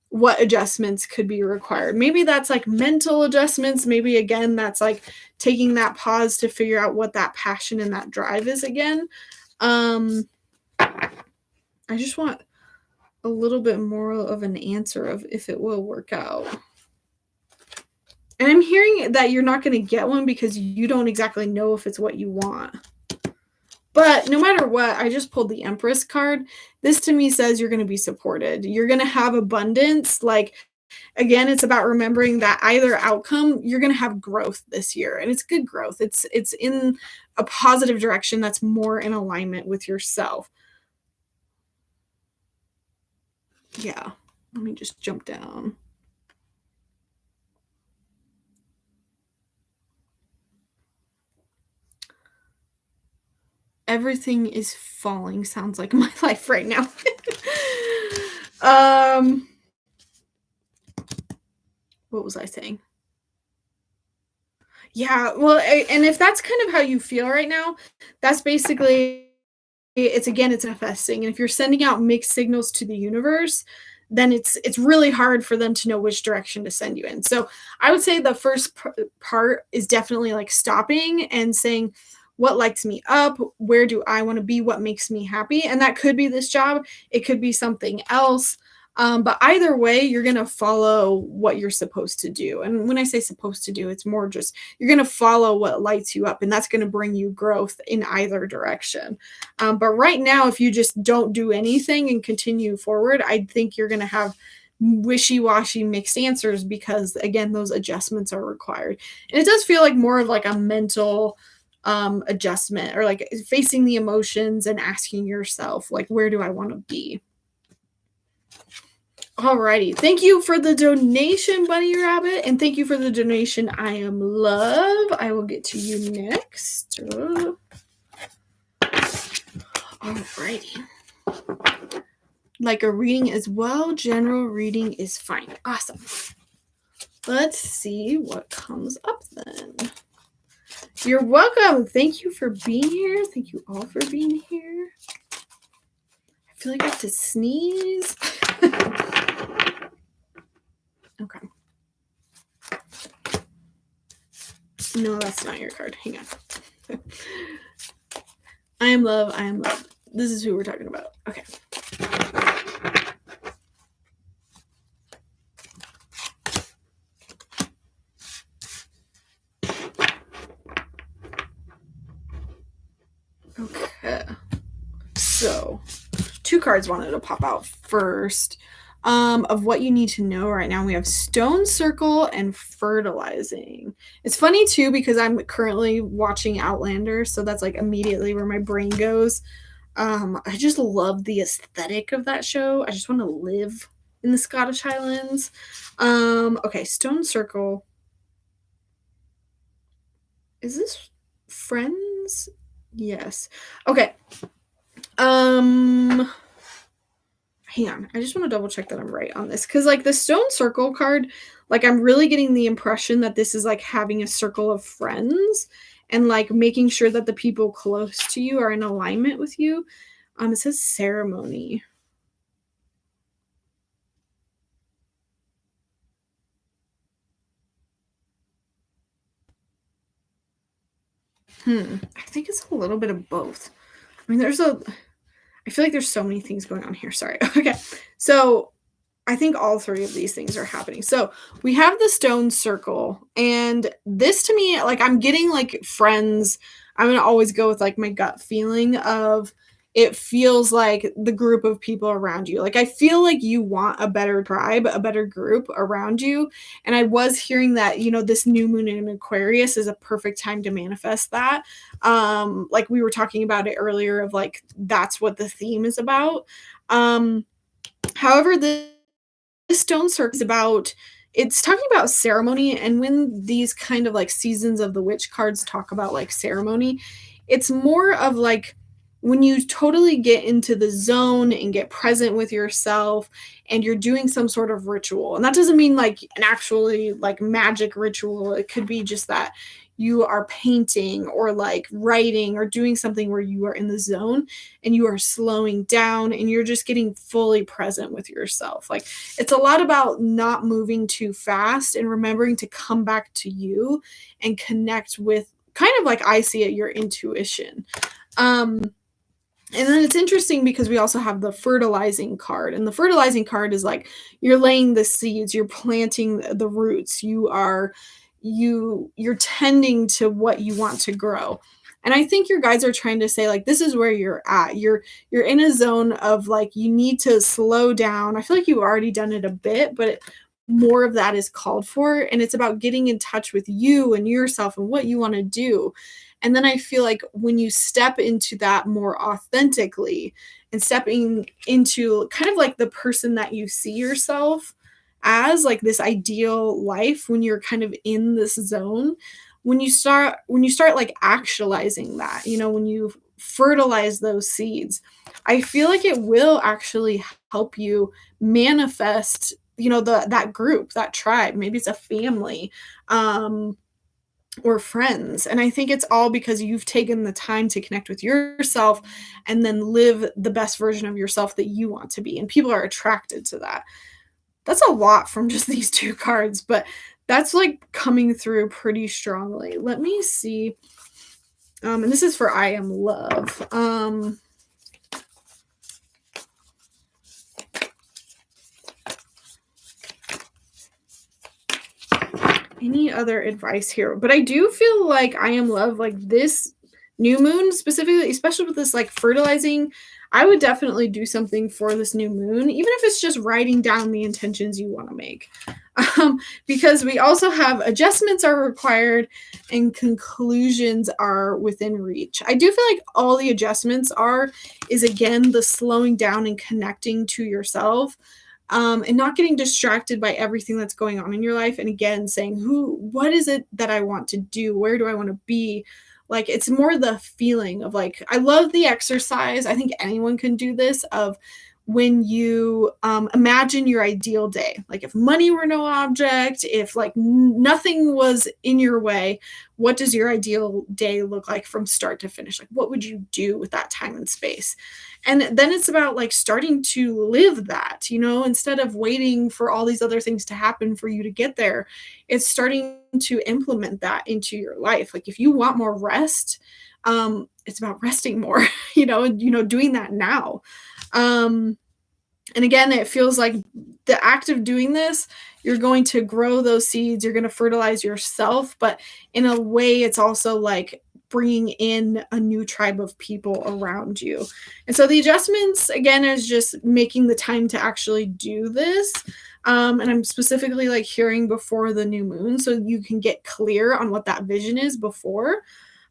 what adjustments could be required. Maybe that's like mental adjustments. Maybe again, that's like taking that pause to figure out what that passion and that drive is again. I just want a little bit more of an answer of if it will work out. And I'm hearing that you're not going to get one because you don't exactly know if it's what you want. But no matter what, I just pulled the Empress card. This to me says you're going to be supported. You're going to have abundance. Like, again, it's about remembering that either outcome, you're going to have growth this year, and it's good growth. It's in a positive direction that's more in alignment with yourself. Yeah. Let me just jump down. Everything is falling sounds like my life right now. um what was I saying? Yeah, well, and if that's kind of how you feel right now, that's basically it's again, it's manifesting. And if you're sending out mixed signals to the universe, then it's really hard for them to know which direction to send you in. So I would say the first part is definitely like stopping and saying, what lights me up? Where do I want to be? What makes me happy? And that could be this job, it could be something else. But either way, you're going to follow what you're supposed to do. And when I say supposed to do, it's more just you're going to follow what lights you up, and that's going to bring you growth in either direction. But right now, if you just don't do anything and continue forward, I think you're going to have wishy-washy mixed answers because again, those adjustments are required. And it does feel like more of like a mental adjustment, or like facing the emotions and asking yourself, like, where do I want to be? Alrighty. Thank you for the donation, Bunny Rabbit, and thank you for the donation, I am love. I will get to you next. Alrighty. Like a reading as well. General reading is fine. Awesome. Let's see what comes up then. You're welcome. Thank you for being here. Thank you all for being here. I feel like I have to sneeze. Okay. No, that's not your card. Hang on. I am love. I am love. This is who we're talking about. Okay. Okay. So, two cards wanted to pop out first. Of what you need to know right now. We have Stone Circle and Fertilizing. It's funny too because I'm currently watching Outlander, so that's like immediately where my brain goes. I just love the aesthetic of that show. I just want to live in the Scottish Highlands. Okay, Stone Circle. Is this Friends? Yes. Okay. Hang on, I just want to double check that I'm right on this, because like the Stone Circle card, like I'm really getting the impression that this is like having a circle of friends and like making sure that the people close to you are in alignment with you. It says ceremony. I think it's a little bit of both. I mean, I feel like there's so many things going on here. Sorry. Okay. So I think all three of these things are happening. So we have the Stone Circle, and this to me, like I'm getting like friends. I'm going to always go with like my gut feeling of it feels like the group of people around you. Like I feel like you want a better tribe, a better group around you. And I was hearing that, this new moon in Aquarius is a perfect time to manifest that. Like we were talking about it earlier of like that's what the theme is about. However, this Stone Circle is about it's talking about ceremony, and when these kind of like seasons of the witch cards talk about like ceremony, it's more of like when you totally get into the zone and get present with yourself and you're doing some sort of ritual. And that doesn't mean like an actually like magic ritual. It could be just that you are painting or like writing or doing something where you are in the zone and you are slowing down and you're just getting fully present with yourself. Like it's a lot about not moving too fast and remembering to come back to you and connect with kind of like I see it, your intuition. And then it's interesting because we also have the fertilizing card, and the fertilizing card is like you're laying the seeds, you're planting the roots, you're tending to what you want to grow. And I think your guides are trying to say, like, this is where you're at. You're in a zone of, like, you need to slow down. I feel like you've already done it a bit, but more of that is called for, and it's about getting in touch with you and yourself and what you wanna do. And then I feel like when you step into that more authentically and stepping into kind of like the person that you see yourself as, like this ideal life when you're kind of in this zone, when you start like actualizing that, when you fertilize those seeds, I feel like it will actually help you manifest, that group, that tribe, maybe it's a family, um, or friends. And I think it's all because you've taken the time to connect with yourself and then live the best version of yourself that you want to be. And people are attracted to that. That's a lot from just these two cards, but that's like coming through pretty strongly. Let me see. And this is for I am love. Any other advice here? But I do feel like I am love, like this new moon specifically, especially with this like fertilizing. I would definitely do something for this new moon, even if it's just writing down the intentions you want to make. Because we also have adjustments are required and conclusions are within reach. I do feel like all the adjustments is again the slowing down and connecting to yourself, and not getting distracted by everything that's going on in your life. And again, saying, what is it that I want to do? Where do I want to be? Like, it's more the feeling of like, I love the exercise. I think anyone can do this of when you imagine your ideal day, like if money were no object, if like nothing was in your way, what does your ideal day look like from start to finish? Like, what would you do with that time and space? And then it's about like starting to live that, instead of waiting for all these other things to happen for you to get there. It's starting to implement that into your life. Like if you want more rest, it's about resting more, doing that now. And again, it feels like the act of doing this, you're going to grow those seeds, you're going to fertilize yourself, but in a way, it's also like bringing in a new tribe of people around you. And so the adjustments, again, is just making the time to actually do this. And I'm specifically like hearing before the new moon so you can get clear on what that vision is before.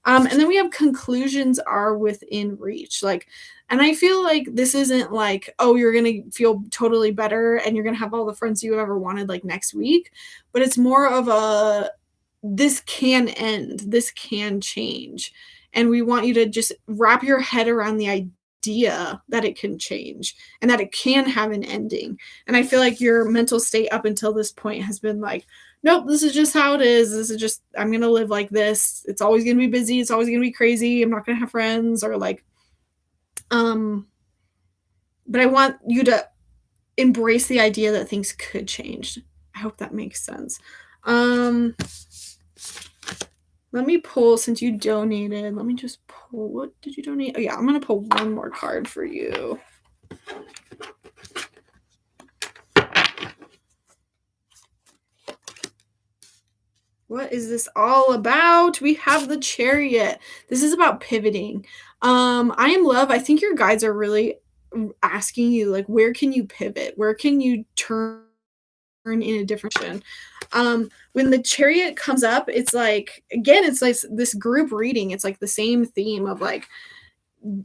And then we have conclusions are within reach. Like, and I feel like this isn't like, oh, you're going to feel totally better and you're going to have all the friends you ever wanted like next week. But it's more of this can end, this can change. And we want you to just wrap your head around the idea that it can change and that it can have an ending. And I feel like your mental state up until this point has been like, nope, this is just how it is. This is just, I'm going to live like this. It's always going to be busy. It's always going to be crazy. I'm not going to have friends or like, but I want you to embrace the idea that things could change. I hope that makes sense. Let me pull, since you donated, let me just pull, what did you donate? Oh yeah, I'm going to pull one more card for you. What is this all about? We have the Chariot. This is about pivoting. I am love. I think your guides are really asking you, like, where can you pivot? Where can you turn in a different direction? When the Chariot comes up, it's like, again, it's like this group reading. It's like the same theme of like,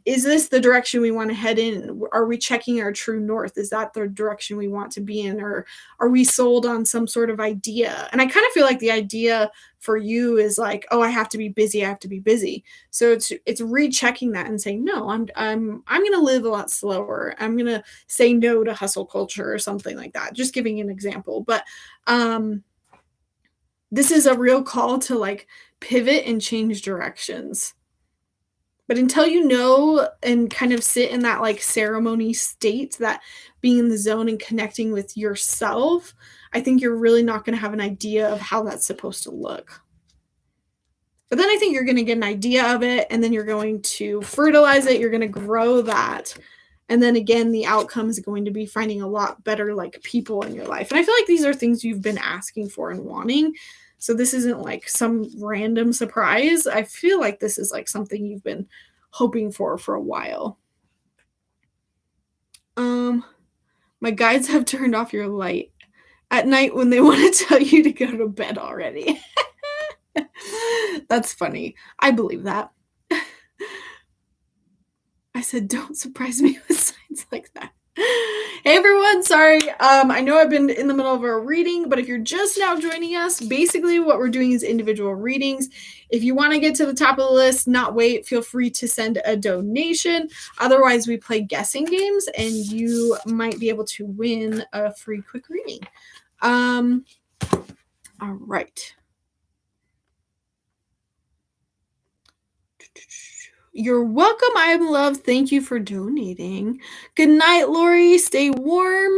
is this the direction we want to head in? Are we checking our true north? Is that the direction we want to be in? Or are we sold on some sort of idea? And I kind of feel like the idea for you is like, oh, I have to be busy. I have to be busy. So it's rechecking that and saying, no, I'm going to live a lot slower. I'm going to say no to hustle culture or something like that. Just giving an example. But this is a real call to like pivot and change directions. But until you know and kind of sit in that like ceremony state, that being in the zone and connecting with yourself, I think you're really not going to have an idea of how that's supposed to look. But then I think you're going to get an idea of it and then you're going to fertilize it. You're going to grow that. And then again, the outcome is going to be finding a lot better like people in your life. And I feel like these are things you've been asking for and wanting. So this isn't like some random surprise. I feel like this is like something you've been hoping for a while. My guides have turned off your light at night when they want to tell you to go to bed already. That's funny. I believe that. I said, don't surprise me with signs like that. Hey everyone, sorry. I know I've been in the middle of a reading, but if you're just now joining us, basically what we're doing is individual readings. If you want to get to the top of the list, not wait, feel free to send a donation. Otherwise, we play guessing games and you might be able to win a free quick reading. All right. You're welcome. I am love. Thank you for donating. Good night, Lori. Stay warm.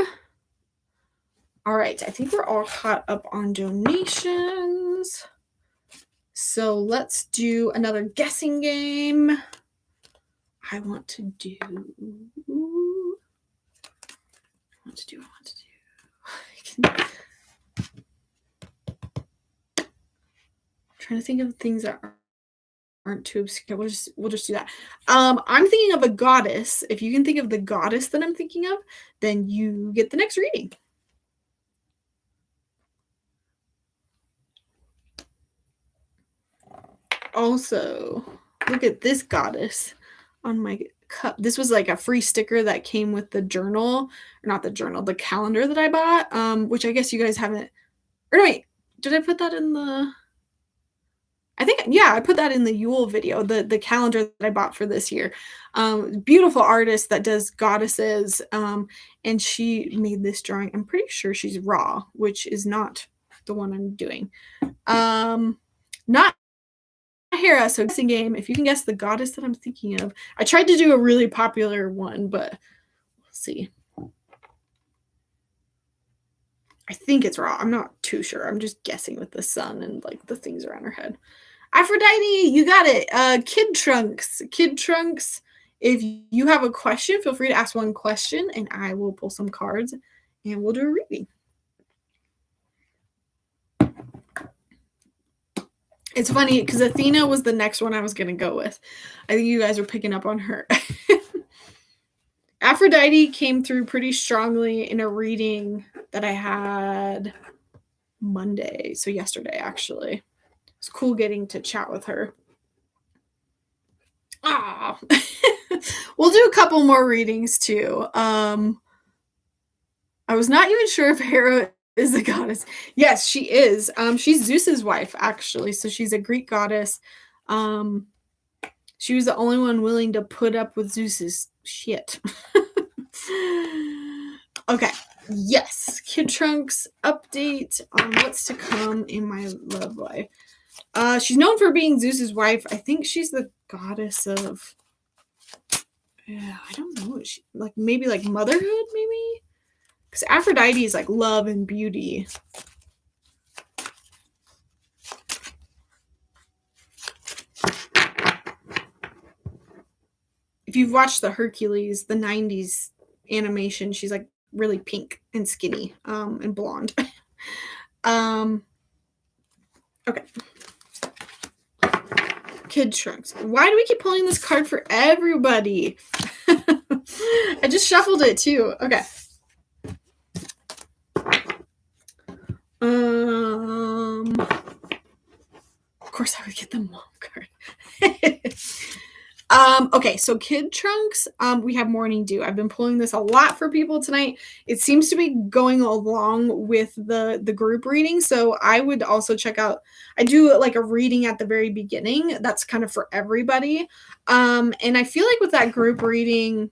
All right. I think we're all caught up on donations. So let's do another guessing game. I want to do. I'm trying to think of things that aren't too obscure. We'll just do that. I'm thinking of a goddess. If you can think of the goddess that I'm thinking of, then you get the next reading. Also, look at this goddess on my cup. This was like a free sticker that came with the journal, or not the journal, the calendar that I bought, which I guess you guys haven't. Or no, wait, did I put that in the? I think, yeah, I put that in the Yule video, the calendar that I bought for this year. Beautiful artist that does goddesses, and she made this drawing. I'm pretty sure she's raw, which is not the one I'm doing. Not Hera, so guessing game. If you can guess the goddess that I'm thinking of. I tried to do a really popular one, but we'll see. I think it's raw. I'm not too sure. I'm just guessing with the sun and like the things around her head. Aphrodite, you got it. Kid Trunks. Kid Trunks, if you have a question, feel free to ask one question and I will pull some cards and we'll do a reading. It's funny because Athena was the next one I was going to go with. I think you guys are picking up on her. Aphrodite came through pretty strongly in a reading that I had Monday. So yesterday, actually. It's cool getting to chat with her. Ah, we'll do a couple more readings too. I was not even sure if Hera is a goddess. Yes, she is. She's Zeus's wife, actually. So she's a Greek goddess. She was the only one willing to put up with Zeus's shit. Okay. Yes. Kid Trunks update on what's to come in my love life. She's known for being Zeus's wife. I think she's the goddess of. Yeah, I don't know. She like maybe like motherhood, maybe. Because Aphrodite is like love and beauty. If you've watched the Hercules, the 90s animation, she's like really pink and skinny, and blonde. Okay. Kid Trunks. Why do we keep pulling this card for everybody? I just shuffled it too. Okay. Of course I would get the mom card. Okay, so Kid Trunks, we have Morning Dew. I've been pulling this a lot for people tonight. It seems to be going along with the group reading, so I would also check out, I do like a reading at the very beginning. That's kind of for everybody. And I feel like with that group reading,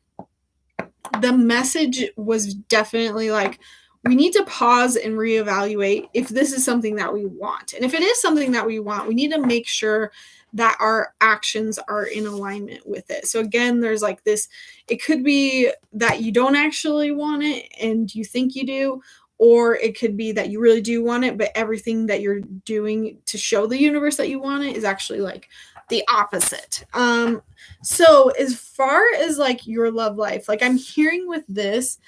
the message was definitely like, we need to pause and reevaluate if this is something that we want. And if it is something that we want, we need to make sure that our actions are in alignment with it. So again, there's like this, it could be that you don't actually want it and you think you do, or it could be that you really do want it, but everything that you're doing to show the universe that you want it is actually like the opposite. So as far as like your love life, like I'm hearing with this,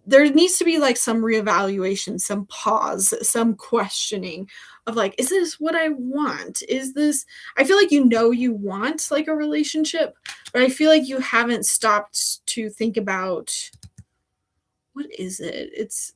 there needs to be like some reevaluation, some pause, some questioning of like, is this what I want? Is this, I feel like you want like a relationship, but I feel like you haven't stopped to think about what is it? It's,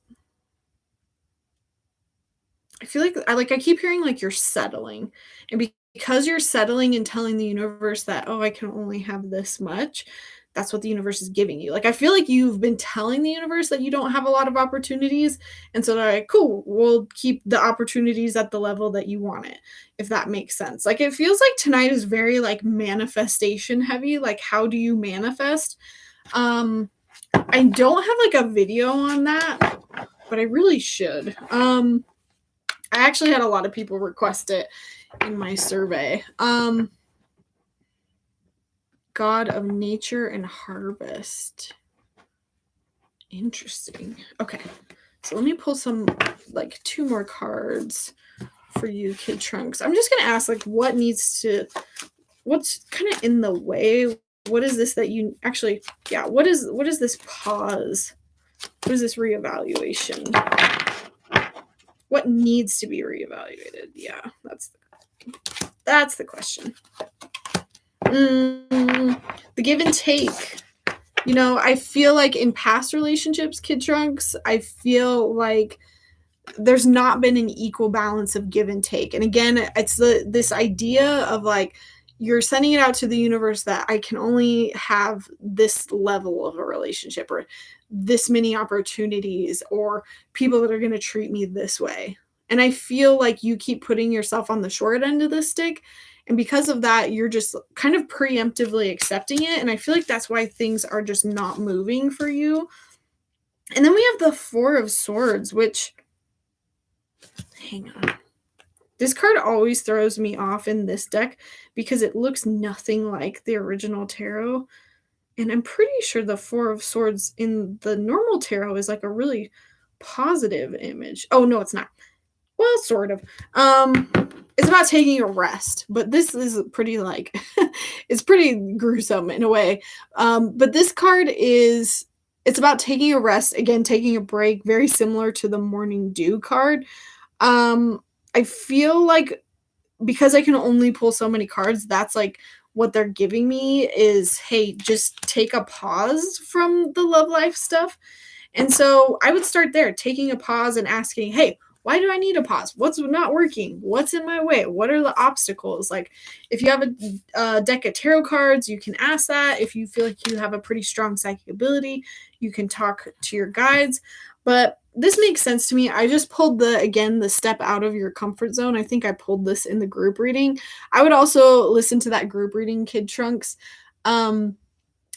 I feel like I keep hearing like you're settling. And because you're settling and telling the universe that, oh, I can only have this much, that's what the universe is giving you. Like I feel like you've been telling the universe that you don't have a lot of opportunities. And so they're like, cool, we'll keep the opportunities at the level that you want it, if that makes sense. Like it feels like tonight is very like manifestation heavy. Like how do you manifest? I don't have like a video on that, but I really should. I actually had a lot of people request it in my survey. God of nature and harvest. Interesting. Okay. So let me pull some like 2 more cards for you, Kid Trunks. I'm just going to ask like what's kind of in the way? What is this that you actually, yeah, what is this pause? What is this reevaluation? What needs to be reevaluated? Yeah, that's the question. The give and take. You know, I feel like in past relationships, Kid Trunks, I feel like there's not been an equal balance of give and take. And again, it's this idea of like you're sending it out to the universe that I can only have this level of a relationship or this many opportunities or people that are going to treat me this way. And I feel like you keep putting yourself on the short end of the stick. And because of that, you're just kind of preemptively accepting it. And I feel like that's why things are just not moving for you. And then we have the 4 of Swords, which, hang on. This card always throws me off in this deck because it looks nothing like the original tarot. And I'm pretty sure the 4 of Swords in the normal tarot is like a really positive image. Oh, no, it's not. Well, sort of. It's about taking a rest, but this is pretty like, it's pretty gruesome in a way. But this card is, it's about taking a rest, again, taking a break, very similar to the Morning Dew card. I feel like because I can only pull so many cards, that's like what they're giving me is, hey, just take a pause from the love life stuff. And so I would start there, taking a pause and asking, hey, why do I need a pause? What's not working? What's in my way? What are the obstacles? Like if you have a deck of tarot cards, you can ask that. If you feel like you have a pretty strong psychic ability, you can talk to your guides. But this makes sense to me. I just pulled the step out of your comfort zone. I think I pulled this in the group reading. I would also listen to that group reading, Kid Trunks.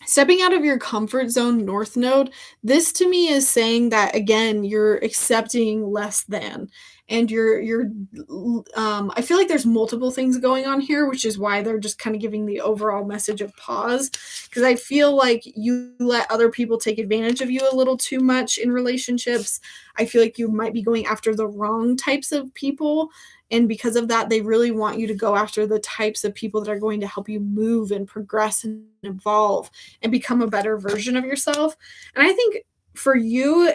Stepping out of your comfort zone, North Node, this to me is saying that, again, you're accepting less than. And I feel like there's multiple things going on here, which is why they're just kind of giving the overall message of pause. Because I feel like you let other people take advantage of you a little too much in relationships. I feel like you might be going after the wrong types of people. And because of that, they really want you to go after the types of people that are going to help you move and progress and evolve and become a better version of yourself. And I think for you,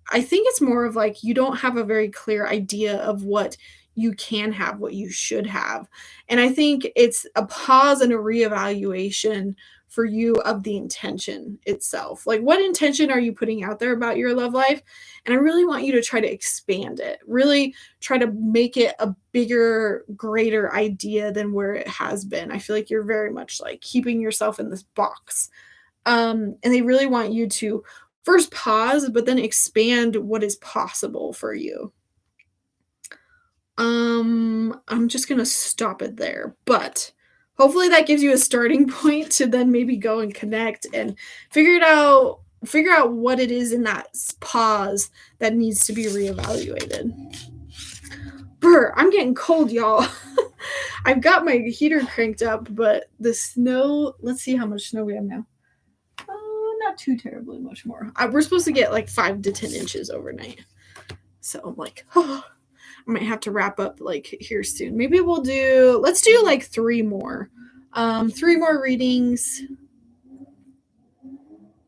I think it's more of like you don't have a very clear idea of what you can have, what you should have. And I think it's a pause and a reevaluation for you of the intention itself. Like, what intention are you putting out there about your love life? And I really want you to try to expand it, really try to make it a bigger, greater idea than where it has been. I feel like you're very much like keeping yourself in this box. And they really want you to first pause, but then expand what is possible for you. I'm just going to stop it there, but hopefully that gives you a starting point to then maybe go and connect and figure out what it is in that pause that needs to be reevaluated. Brr, I'm getting cold, y'all. I've got my heater cranked up, but the snow, let's see how much snow we have now. Not too terribly much more. We're supposed to get like 5 to 10 inches overnight. So I'm like, oh, I might have to wrap up like here soon. Maybe let's do like 3 more. 3 more readings.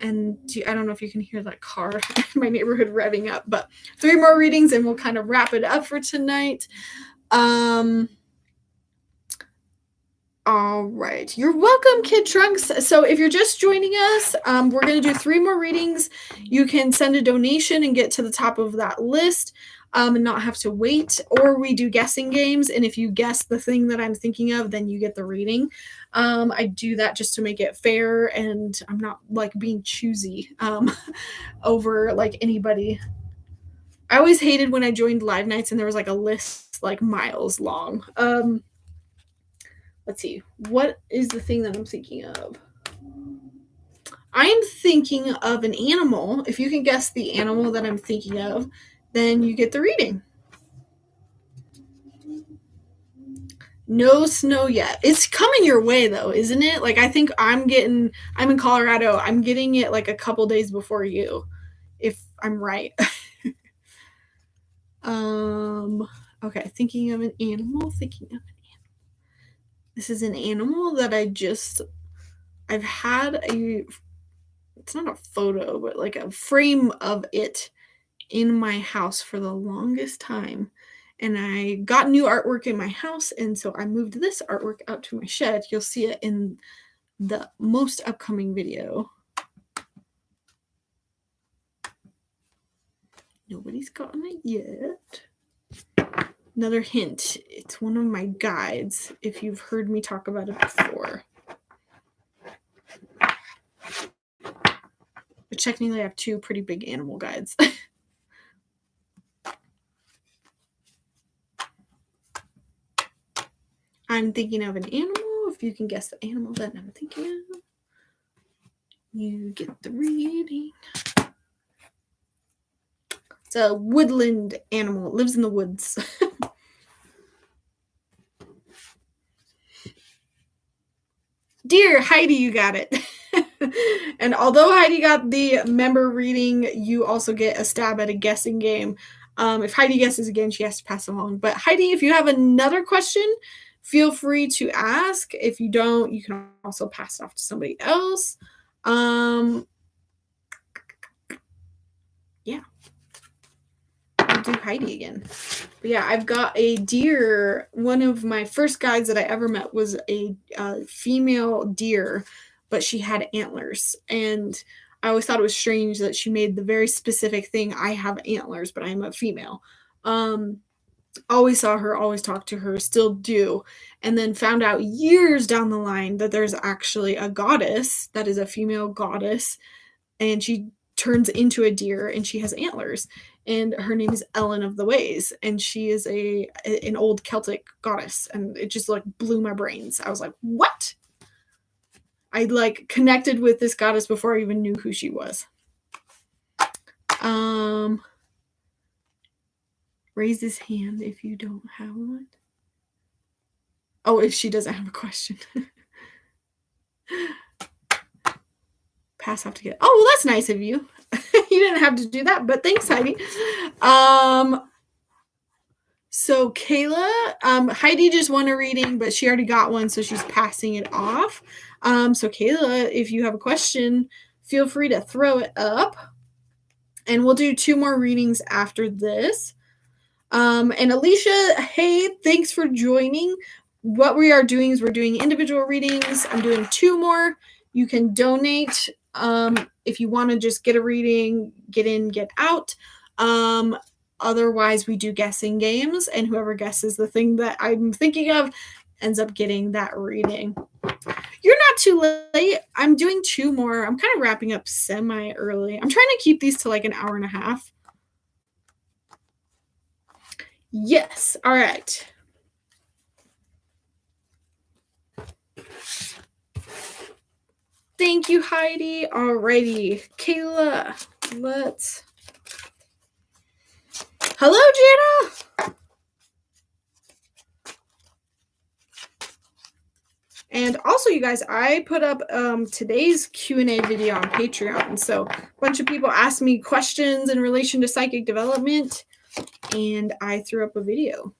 And I don't know if you can hear that car in my neighborhood revving up, but 3 more readings and we'll kind of wrap it up for tonight. All right. You're welcome, Kid Trunks. So if you're just joining us, we're going to do 3 more readings. You can send a donation and get to the top of that list and not have to wait. Or we do guessing games. And if you guess the thing that I'm thinking of, then you get the reading. I do that just to make it fair. And I'm not like being choosy over like anybody. I always hated when I joined live nights and there was like a list like miles long. Let's see. What is the thing that I'm thinking of? I'm thinking of an animal. If you can guess the animal that I'm thinking of, then you get the reading. No snow yet. It's coming your way though, isn't it? Like I think I'm in Colorado. I'm getting it like a couple days before you, if I'm right. Okay, thinking of an animal. This is an animal that I've had it's not a photo, but like a frame of it in my house for the longest time. And I got new artwork in my house, and so I moved this artwork out to my shed. You'll see it in the most upcoming video. Nobody's gotten it yet. Another hint, it's one of my guides, if you've heard me talk about it before. But technically I have 2 pretty big animal guides. I'm thinking of an animal. If you can guess the animal that I'm thinking of, you get the reading. It's a woodland animal. It lives in the woods. Dear Heidi, you got it. And although Heidi got the member reading, you also get a stab at a guessing game. If Heidi guesses again, she has to pass along. But Heidi, if you have another question, feel free to ask. If you don't, you can also pass it off to somebody else. Yeah. I'll do Heidi again. But yeah, I've got a deer. One of my first guides that I ever met was a female deer, but she had antlers. And I always thought it was strange that she made the very specific thing. I have antlers, but I'm a female. Always saw her, always talked to her, still do. And then found out years down the line that there's actually a goddess that is a female goddess. And she turns into a deer and she has antlers. And her name is Ellen of the Ways. And she is an old Celtic goddess. And it just like blew my brains. I was like, what? I like connected with this goddess before I even knew who she was. Raise his hand if you don't have one. Oh, if she doesn't have a question. Pass off to get. Oh, well, that's nice of you. You didn't have to do that, but thanks, Heidi. So Kayla, Heidi just won a reading, but she already got one, so she's passing it off. So Kayla, if you have a question, feel free to throw it up. And we'll do 2 more readings after this. And Alicia, hey, thanks for joining. What we are doing is we're doing individual readings. I'm doing 2 more. You can donate if you want to just get a reading, get in, get out. Otherwise, we do guessing games, and whoever guesses the thing that I'm thinking of ends up getting that reading. You're not too late. I'm doing 2 more. I'm kind of wrapping up semi-early. I'm trying to keep these to like an hour and a half. Yes. All right. Thank you, Heidi. Alrighty. Kayla, let's... Hello, Jana! And also, you guys, I put up today's Q&A video on Patreon. So a bunch of people asked me questions in relation to psychic development. and I threw up a video.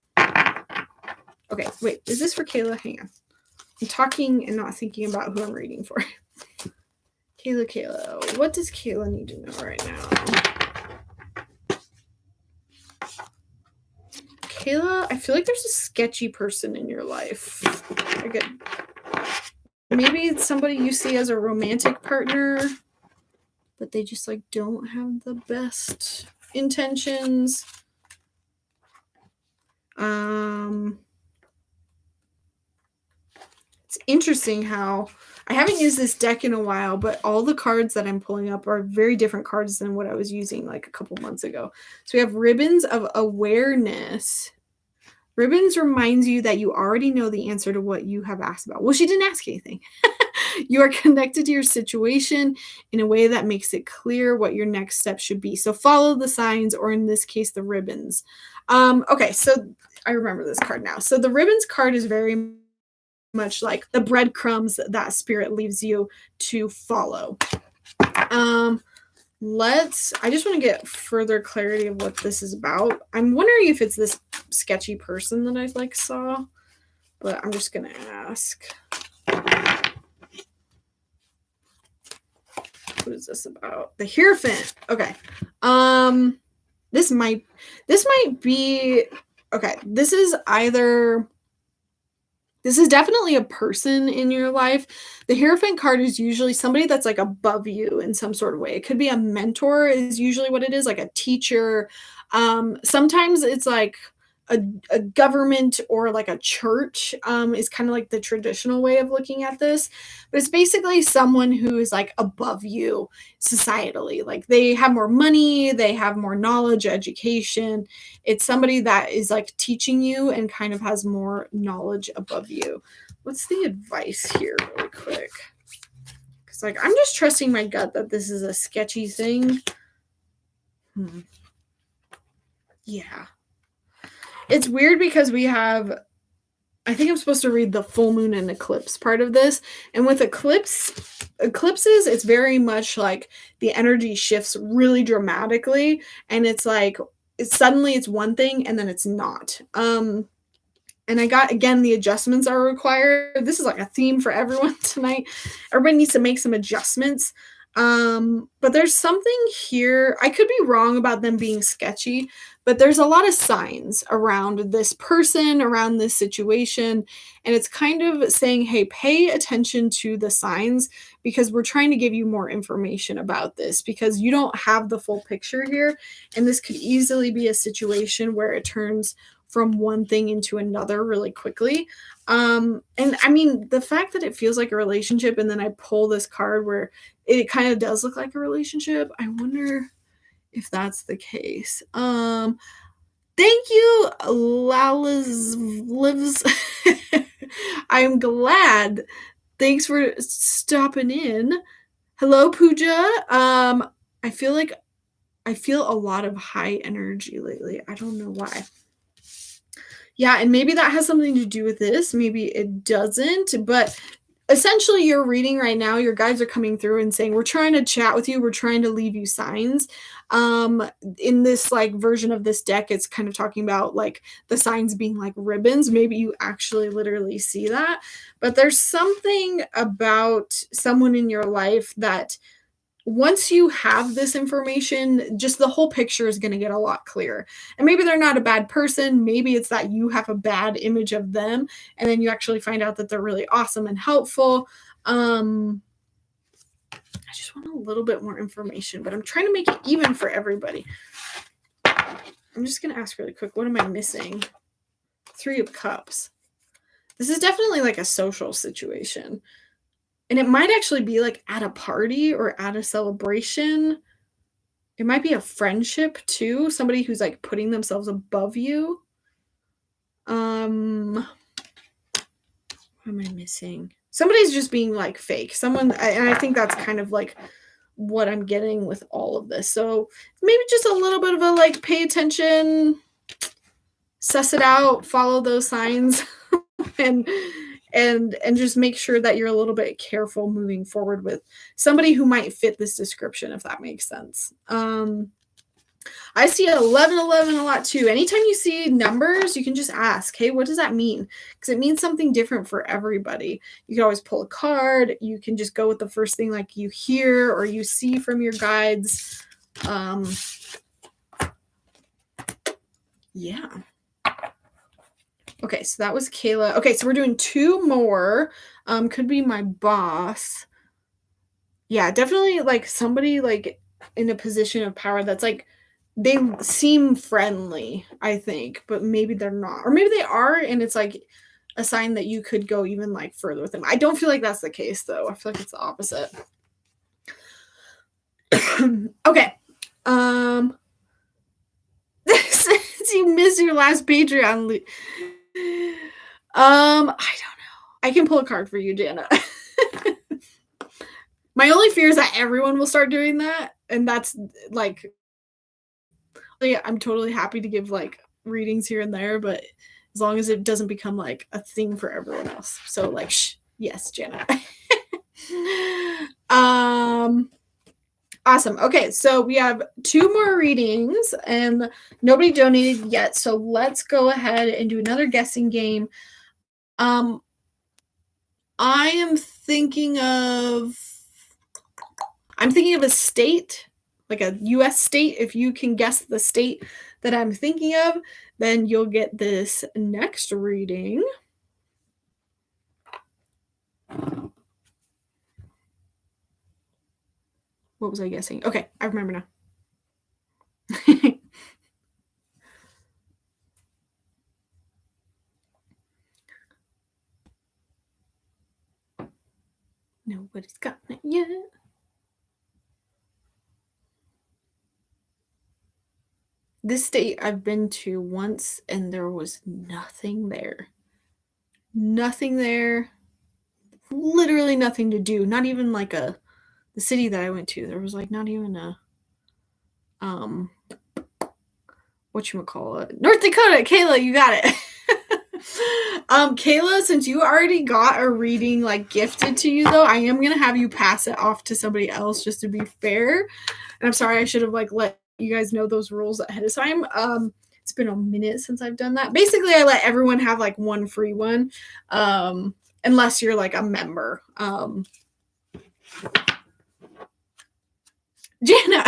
Okay, wait, is this for Kayla? Hang on. I'm talking and not thinking about who I'm reading for. Kayla, what does Kayla need to know right now? Kayla, I feel like there's a sketchy person in your life. Maybe it's somebody you see as a romantic partner, but they just like don't have the best intentions. It's interesting how I haven't used this deck in a while, but all the cards that I'm pulling up are very different cards than what I was using like a couple months ago. So we have Ribbons of Awareness. Ribbons reminds you that you already know the answer to what you have asked about. Well, she didn't ask anything. You are connected to your situation in a way that makes it clear what your next step should be. So follow the signs, or in this case, the ribbons. Okay, so I remember this card now. So the ribbons card is very much like the breadcrumbs that spirit leaves you to follow. I just want to get further clarity of what this is about. I'm wondering if it's this sketchy person that I like saw, but I'm just gonna ask. What is this about? The Hierophant. Okay. This might be okay. This is definitely a person in your life. The Hierophant card is usually somebody that's like above you in some sort of way. It could be a mentor is usually what it is, like a teacher. Sometimes it's like a government or like a church is kind of like the traditional way of looking at this. But it's basically someone who is like above you societally. Like they have more money, they have more knowledge, education. It's somebody that is like teaching you and kind of has more knowledge above you. What's the advice here really quick? Because like I'm just trusting my gut that this is a sketchy thing. Yeah. It's weird because we have, I think I'm supposed to read the full moon and eclipse part of this. And with eclipses, it's very much like the energy shifts really dramatically. And it's like, suddenly it's one thing and then it's not. And I got, again, the adjustments are required. This is like a theme for everyone tonight. Everybody needs to make some adjustments. But there's something here. I could be wrong about them being sketchy, but there's a lot of signs around this person, around this situation. And it's kind of saying, hey, pay attention to the signs because we're trying to give you more information about this because you don't have the full picture here. And this could easily be a situation where it turns from one thing into another really quickly. And I mean, the fact that it feels like a relationship and then I pull this card where it kind of does look like a relationship, I wonder if that's the case. Thank you, Lala's Lives. I'm glad. Thanks for stopping in. Hello, Pooja. I feel a lot of high energy lately. I don't know why. Yeah, and maybe that has something to do with this. Maybe it doesn't, but essentially you're reading right now, your guides are coming through and saying, we're trying to chat with you. We're trying to leave you signs. In this like version of this deck, it's kind of talking about like the signs being like ribbons. Maybe you actually literally see that, but there's something about someone in your life that once you have this information, just the whole picture is going to get a lot clearer. And maybe they're not a bad person. Maybe it's that you have a bad image of them. And then you actually find out that they're really awesome and helpful. I just want a little bit more information, but I'm trying to make it even for everybody. I'm just going to ask really quick, what am I missing? 3 of Cups. This is definitely like a social situation. And it might actually be like at a party or at a celebration. It might be a friendship too. Somebody who's like putting themselves above you. What am I missing? Somebody's just being like fake. And I think that's kind of like what I'm getting with all of this. So maybe just a little bit of a like pay attention, suss it out, follow those signs, and just make sure that you're a little bit careful moving forward with somebody who might fit this description, if that makes sense. I see 1111 a lot too. Anytime you see numbers, you can just ask, hey, what does that mean? Because it means something different for everybody. You can always pull a card. You can just go with the first thing like you hear or you see from your guides. Yeah. Okay, so that was Kayla. Okay, so we're doing two more. Could be my boss. Yeah, definitely like somebody like in a position of power that's like they seem friendly, I think, but maybe they're not. Or maybe they are and it's like a sign that you could go even like further with them. I don't feel like that's the case though. I feel like it's the opposite. Okay. Since you missed your last Patreon, I don't know. I can pull a card for you, Jana. My only fear is that everyone will start doing that, and that's like, I'm totally happy to give like readings here and there, but as long as it doesn't become like a thing for everyone else. So like, yes, Jana. Awesome. Okay, so we have two more readings, and nobody donated yet. So let's go ahead and do another guessing game. I am thinking of a state, like a US state. If you can guess the state that I'm thinking of, then you'll get this next reading. What was I guessing? Okay, I remember now. Nobody's gotten it yet. This state I've been to once and there was nothing there. Nothing there. Literally nothing to do. Not even like the city that I went to. There was like not even a whatchamacallit? North Dakota. Kayla, you got it. Kayla, since you already got a reading like gifted to you though, I am gonna have you pass it off to somebody else just to be fair. And I'm sorry, I should have like let you guys know those rules ahead of time. It's been a minute since I've done that. Basically, I let everyone have like one free one. Unless you're like a member. Jana.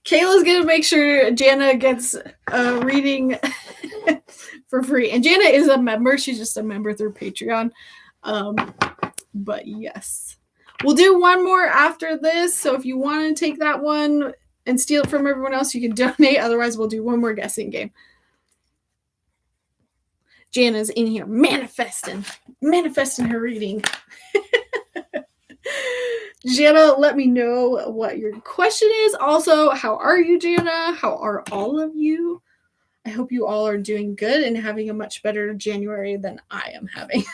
Kayla's gonna make sure Jana gets a reading for free. And Jana is a member. She's just a member through Patreon. But yes. We'll do one more after this. So if you want to take that one and steal it from everyone else, you can donate. Otherwise, we'll do one more guessing game. Jana's in here manifesting her reading. Jana, let me know what your question is. Also, how are you, Jana? How are all of you? I hope you all are doing good and having a much better January than I am having.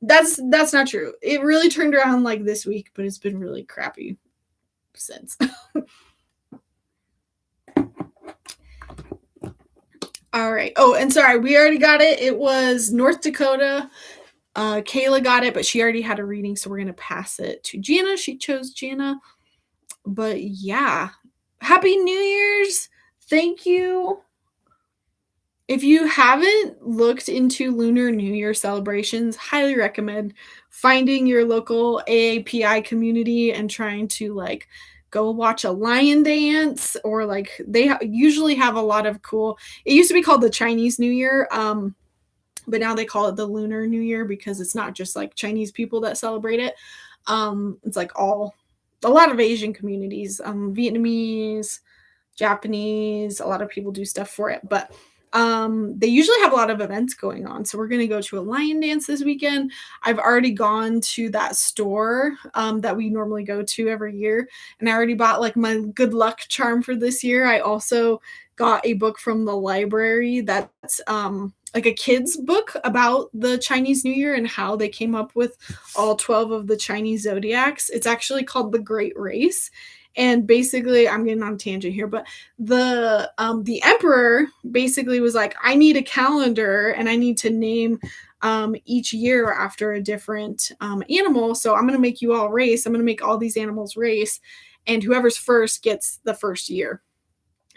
That's not true. It really turned around like this week, but it's been really crappy since. All right. Oh, and sorry, we already got it. It was North Dakota. Kayla got it, but she already had a reading, so we're going to pass it to Jana. She chose Jana. But yeah, Happy New Year's. Thank you. If you haven't looked into Lunar New Year celebrations, highly recommend finding your local AAPI community and trying to like go watch a lion dance, or like they usually have a lot of cool. It used to be called the Chinese New Year, but now they call it the Lunar New Year because it's not just like Chinese people that celebrate it. It's like a lot of Asian communities, Vietnamese, Japanese, a lot of people do stuff for it, but they usually have a lot of events going on. So we're going to go to a lion dance this weekend. I've already gone to that store that we normally go to every year, and I already bought like my good luck charm for this year. I also got a book from the library that's like a kid's book about the Chinese New Year and how they came up with all 12 of the Chinese zodiacs. It's actually called The Great Race. And basically, I'm getting on a tangent here, but the emperor basically was like, I need a calendar and I need to name each year after a different animal. So I'm going to make you all race. I'm going to make all these animals race. and whoever's first gets the first year.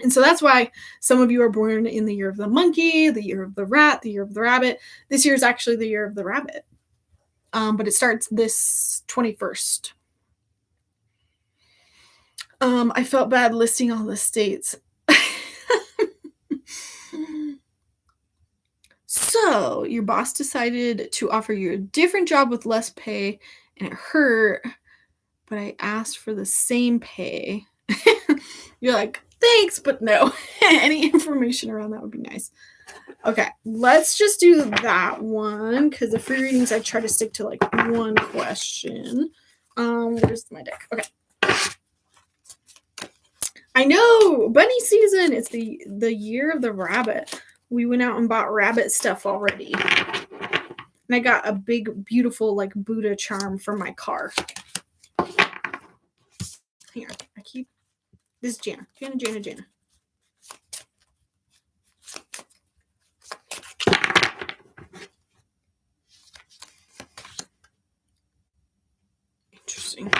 And so that's why some of you are born in the year of the monkey, the year of the rat, the year of the rabbit. This year is actually the year of the rabbit. But it starts this 21st. I felt bad listing all the states. So, your boss decided to offer you a different job with less pay, and it hurt, but I asked for the same pay. You're like, thanks, but no. Any information around that would be nice. Okay, let's just do that one because the free readings I try to stick to like one question. Where's my deck? Okay. I know, bunny season. It's the year of the rabbit. We went out and bought rabbit stuff already. And I got a big, beautiful, like Buddha charm for my car. Here, I keep this is Jana. Jana. Interesting.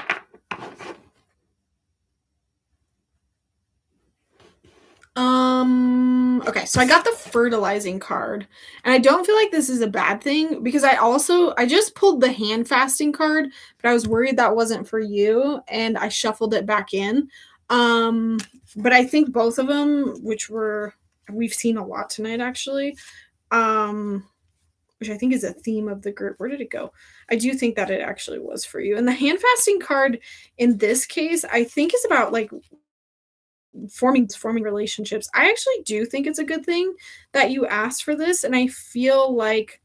Okay, so I got the fertilizing card, and I don't feel like this is a bad thing because I just pulled the hand fasting card, but I was worried that wasn't for you, and I shuffled it back in. But I think both of them, we've seen a lot tonight actually, which I think is a theme of the group. Where did it go? I do think that it actually was for you. And the hand fasting card in this case, I think is about like forming relationships. I actually do think it's a good thing that you asked for this, and I feel like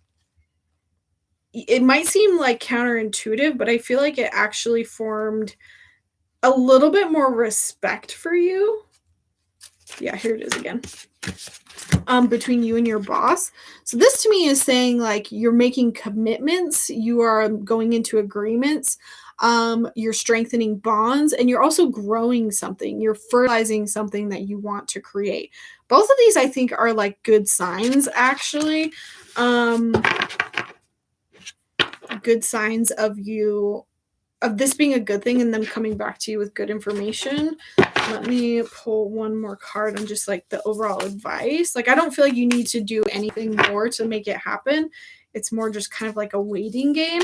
it might seem like counterintuitive, but I feel like it actually formed a little bit more respect for you. Yeah, here it is again. Between you and your boss. So this to me is saying like you're making commitments, you are going into agreements, you're strengthening bonds, and you're also growing something. You're fertilizing something that you want to create. Both of these I think are like good signs actually. Good signs of this being a good thing and them coming back to you with good information. Let me pull one more card on just like the overall advice. Like I don't feel like you need to do anything more to make it happen. It's more just kind of like a waiting game.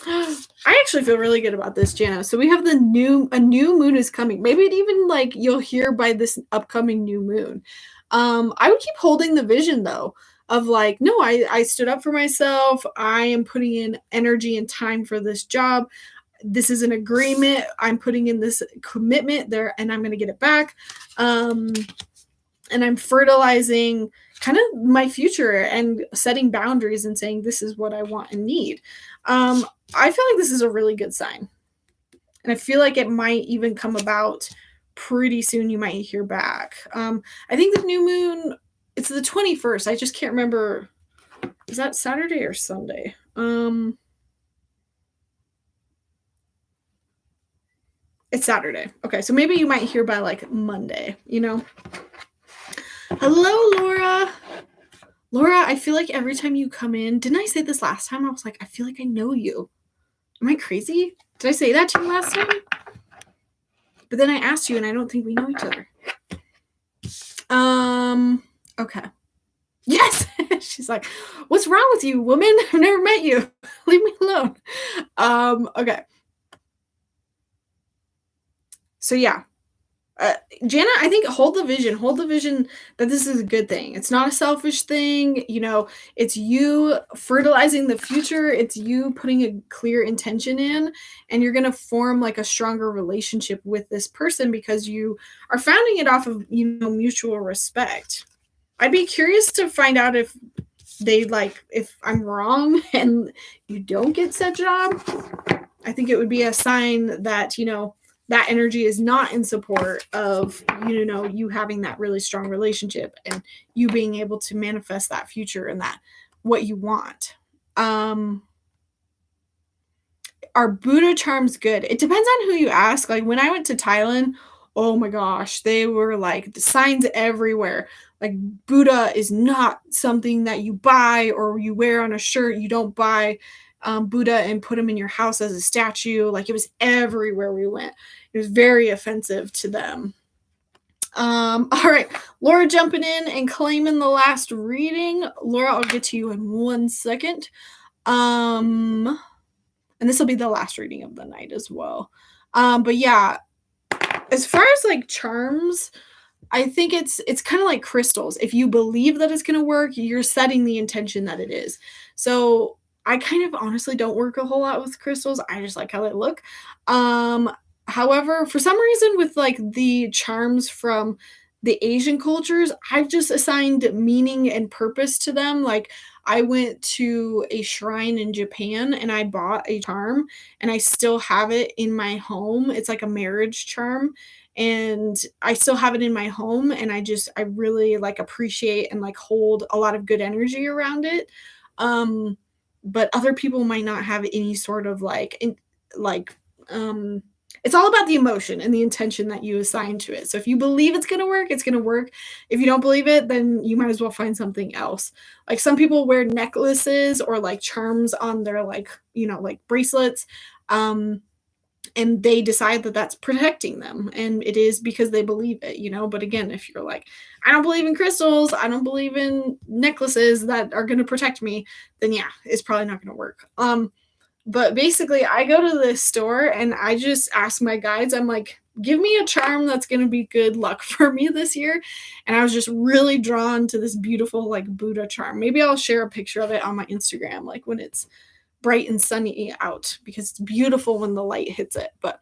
I actually feel really good about this, Jana. So we have a new moon is coming. Maybe it even like you'll hear by this upcoming new moon. I would keep holding the vision though of like, no, I stood up for myself. I am putting in energy and time for this job. This is an agreement. I'm putting in this commitment there and I'm going to get it back. And I'm fertilizing kind of my future and setting boundaries and saying, this is what I want and need. I feel like this is a really good sign. And I feel like it might even come about pretty soon. You might hear back. I think the new moon, it's the 21st. I just can't remember. Is that Saturday or Sunday? It's Saturday. Okay, so maybe you might hear by like Monday, you know? Hello, Laura. Laura, I feel like every time you come in, didn't I say this last time? I was like, I feel like I know you. Am I crazy? Did I say that to you last time? But then I asked you, and I don't think we know each other. Okay. Yes! She's like, what's wrong with you, woman? I've never met you. Leave me alone. Okay. So yeah. Jana, I think hold the vision that this is a good thing. It's not a selfish thing. You know, it's you fertilizing the future. It's you putting a clear intention in, and you're going to form like a stronger relationship with this person because you are founding it off of, you know, mutual respect. I'd be curious to find out if I'm wrong and you don't get said job. I think it would be a sign that, you know, that energy is not in support of, you know, you having that really strong relationship and you being able to manifest that future and that what you want. Are Buddha charms good? It depends on who you ask. Like when I went to Thailand, oh my gosh, they were like the signs everywhere. Like Buddha is not something that you buy or you wear on a shirt. You don't buy Buddha and put him in your house as a statue. Like, it was everywhere we went. It was very offensive to them. All right, Laura jumping in and claiming the last reading. Laura, I'll get to you in 1 second. And this will be the last reading of the night as well. But yeah, as far as like charms, I think it's kind of like crystals. If you believe that it's going to work, you're setting the intention that it is. So I kind of honestly don't work a whole lot with crystals. I just like how they look. However, for some reason with like the charms from the Asian cultures, I've just assigned meaning and purpose to them. Like, I went to a shrine in Japan and I bought a charm and I still have it in my home. It's like a marriage charm and I still have it in my home and I really like appreciate and like hold a lot of good energy around it. Um but other people might not have any sort of like it's all about the emotion and the intention that you assign to it. So if you believe it's going to work, it's going to work. If you don't believe it, then you might as well find something else. Like, some people wear necklaces or like charms on their like, like bracelets. And they decide that that's protecting them, and it is because they believe it. But again, if you're like, I don't believe in crystals, I don't believe in necklaces that are going to protect me, then yeah, it's probably not going to work. But basically, I go to this store and I just ask my guides, I'm like, give me a charm that's going to be good luck for me this year. And I was just really drawn to this beautiful like Buddha charm. Maybe I'll share a picture of it on my Instagram, like when it's bright and sunny out, because it's beautiful when the light hits it. But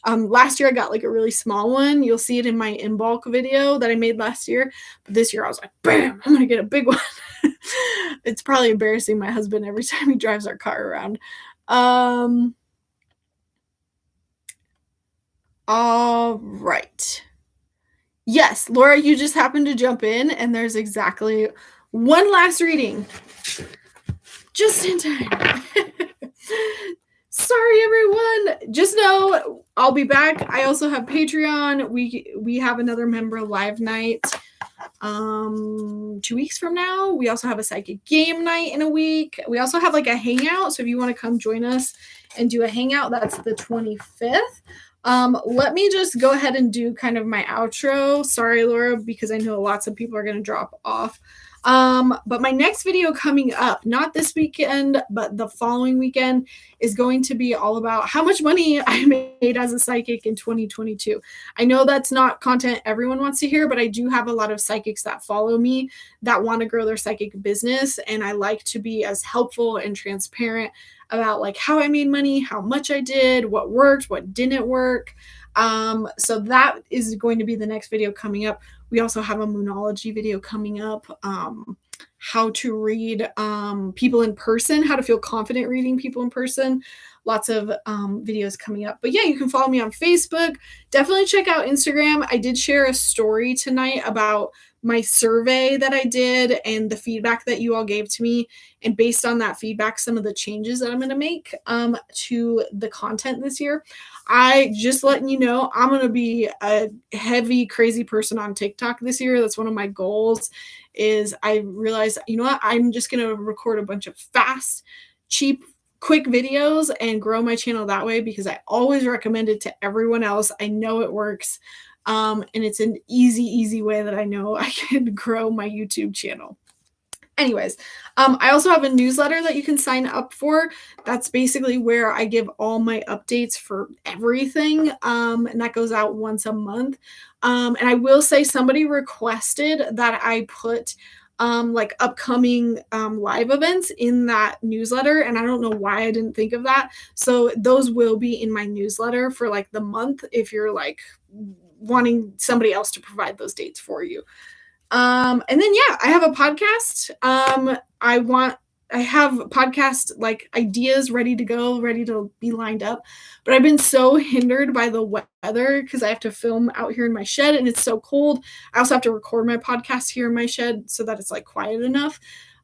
last year I got like a really small one. You'll see it in my in bulk video that I made last year. But this year I was like, bam, I'm gonna get a big one. It's probably embarrassing my husband every time he drives our car around. All right. Yes, Laura, you just happened to jump in, and there's exactly one last reading. Just in time. Sorry, everyone. Just know I'll be back. I also have Patreon. We have another member live night 2 weeks from now. We also have a psychic game night in a week. We also have like a hangout. So if you want to come join us and do a hangout, that's the 25th. Let me just go ahead and do kind of my outro. Sorry, Laura, because I know lots of people are going to drop off. But my next video coming up, not this weekend, but the following weekend, is going to be all about how much money I made as a psychic in 2022. I know that's not content everyone wants to hear, but I do have a lot of psychics that follow me that want to grow their psychic business. And I like to be as helpful and transparent about like how I made money, how much I did, what worked, what didn't work. So that is going to be the next video coming up. We also have a Moonology video coming up, how to read people in person, how to feel confident reading people in person. Lots of videos coming up. But yeah, you can follow me on Facebook. Definitely check out Instagram. I did share a story tonight about my survey that I did and the feedback that you all gave to me. And based on that feedback, some of the changes that I'm going to make to the content this year. I just letting you know, I'm going to be a heavy, crazy person on TikTok this year. That's one of my goals. Is I realized, you know what, I'm just going to record a bunch of fast, cheap, quick videos and grow my channel that way, because I always recommend it to everyone else. I know it works. And it's an easy way that I know I can grow my YouTube channel. Anyways, I also have a newsletter that you can sign up for. That's basically where I give all my updates for everything. And that goes out once a month. And I will say somebody requested that I put like upcoming live events in that newsletter. And I don't know why I didn't think of that. So those will be in my newsletter for like the month if you're like wanting somebody else to provide those dates for you. And then, yeah, I have a podcast. I have podcast like ideas ready to go, ready to be lined up, but I've been so hindered by the weather because I have to film out here in my shed and it's so cold. I also have to record my podcast here in my shed so that it's like quiet enough.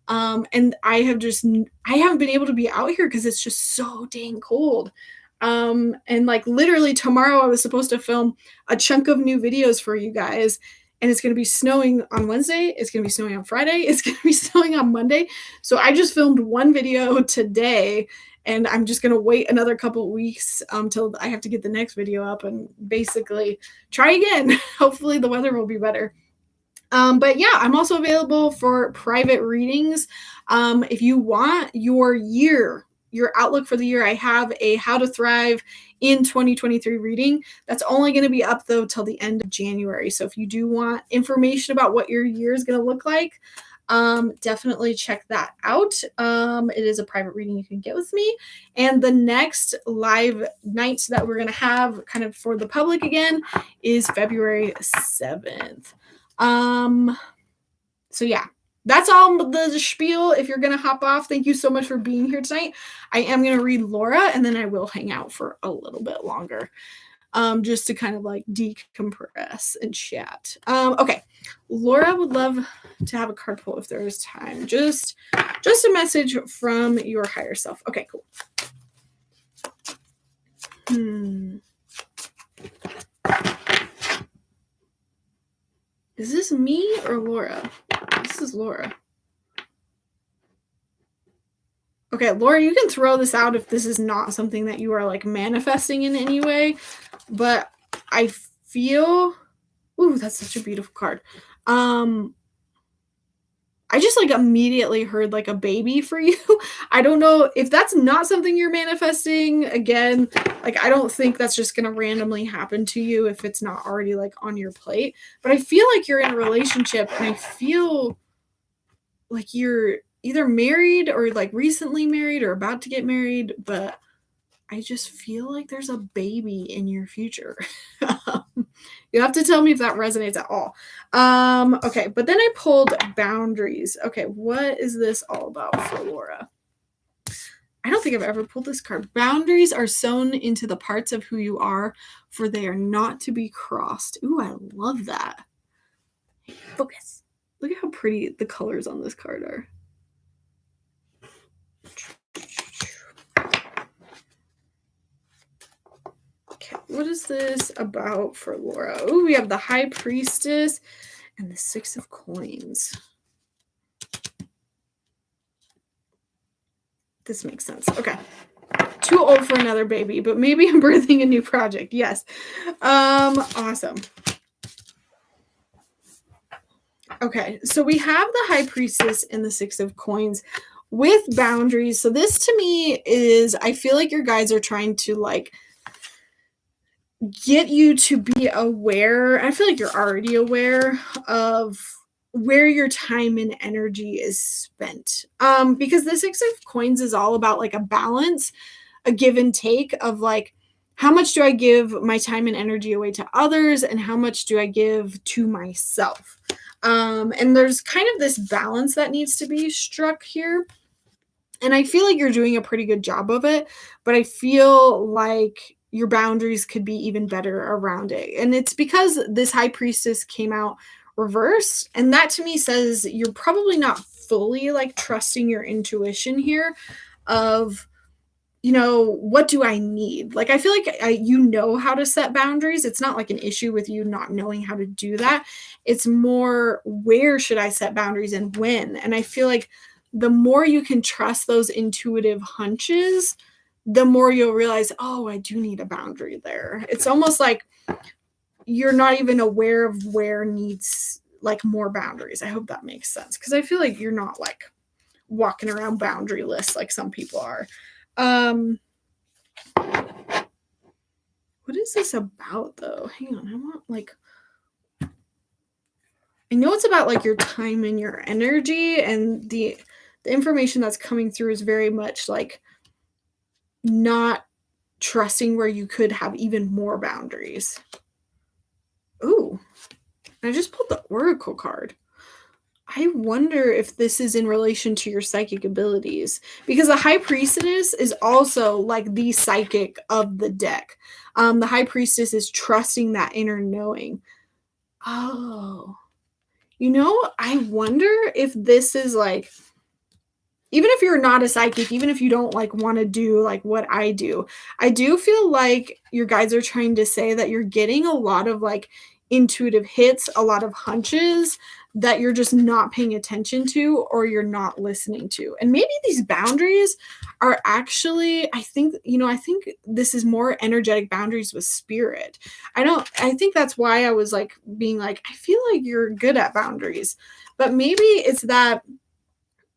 And I haven't been able to be out here because it's just so dang cold. And like literally tomorrow I was supposed to film a chunk of new videos for you guys. And it's going to be snowing on Wednesday. It's going to be snowing on Friday. It's going to be snowing on Monday. So I just filmed one video today and I'm just gonna wait another couple weeks till I have to get the next video up and basically try again. Hopefully the weather will be better. But yeah, I'm also available for private readings. If you want your outlook for the year, I have a How to Thrive in 2023 reading. That's only going to be up though till the end of January. So if you do want information about what your year is going to look like, definitely check that out. It is a private reading you can get with me. And the next live nights that we're going to have kind of for the public again is February 7th. So yeah, that's all the spiel. If you're going to hop off, thank you so much for being here tonight. I am going to read Laura and then I will hang out for a little bit longer. Just to kind of like decompress and chat. Okay. Laura would love to have a card pull if there is time. Just a message from your higher self. Okay, cool. Is this me or Laura? This is Laura. Okay, Laura, you can throw this out if this is not something that you are like manifesting in any way, but I feel, ooh, that's such a beautiful card. I just like immediately heard like a baby for you. I don't know if that's not something you're manifesting. Again, like I don't think that's just going to randomly happen to you if it's not already like on your plate. But I feel like you're in a relationship and I feel like you're either married or like recently married or about to get married, but I just feel like there's a baby in your future. You have to tell me if that resonates at all. Okay, but then I pulled boundaries. Okay, what is this all about for Laura? I don't think I've ever pulled this card. Boundaries are sewn into the parts of who you are, for they are not to be crossed. Ooh, I love that. Focus. Look at how pretty the colors on this card are. Okay, what is this about for Laura? Oh, we have the High Priestess and the Six of Coins. This makes sense. Okay. Too old for another baby, but maybe I'm birthing a new project. Yes. Awesome. Okay, so we have the High Priestess and the Six of Coins with boundaries. So this to me is, I feel like your guides are trying to like get you to be aware. I feel like you're already aware of where your time and energy is spent. Because the Six of Coins is all about like a balance, a give and take of like, how much do I give my time and energy away to others and how much do I give to myself? And there's kind of this balance that needs to be struck here. And I feel like you're doing a pretty good job of it, but I feel like your boundaries could be even better around it. And it's because this High Priestess came out reversed. And that to me says you're probably not fully like trusting your intuition here of, you know, what do I need? Like, I feel like you know how to set boundaries. It's not like an issue with you not knowing how to do that. It's more, where should I set boundaries and when? And I feel like the more you can trust those intuitive hunches, the more you'll realize, oh, I do need a boundary there. It's almost like you're not even aware of where needs like more boundaries. I hope that makes sense. Because I feel like you're not like walking around boundaryless like some people are. What is this about though? Hang on, I want like, I know it's about like your time and your energy, and the information that's coming through is very much like not trusting where you could have even more boundaries. Ooh, I just pulled the Oracle card. I wonder if this is in relation to your psychic abilities, because the High Priestess is also like the psychic of the deck. The High Priestess is trusting that inner knowing. Oh, you know, I wonder if this is like, even if you're not a psychic, even if you don't like want to do like what I do feel like your guides are trying to say that you're getting a lot of like intuitive hits, a lot of hunches that you're just not paying attention to or you're not listening to. And maybe these boundaries are actually, I think this is more energetic boundaries with spirit. I think that's why I was like being like, I feel like you're good at boundaries. But maybe it's that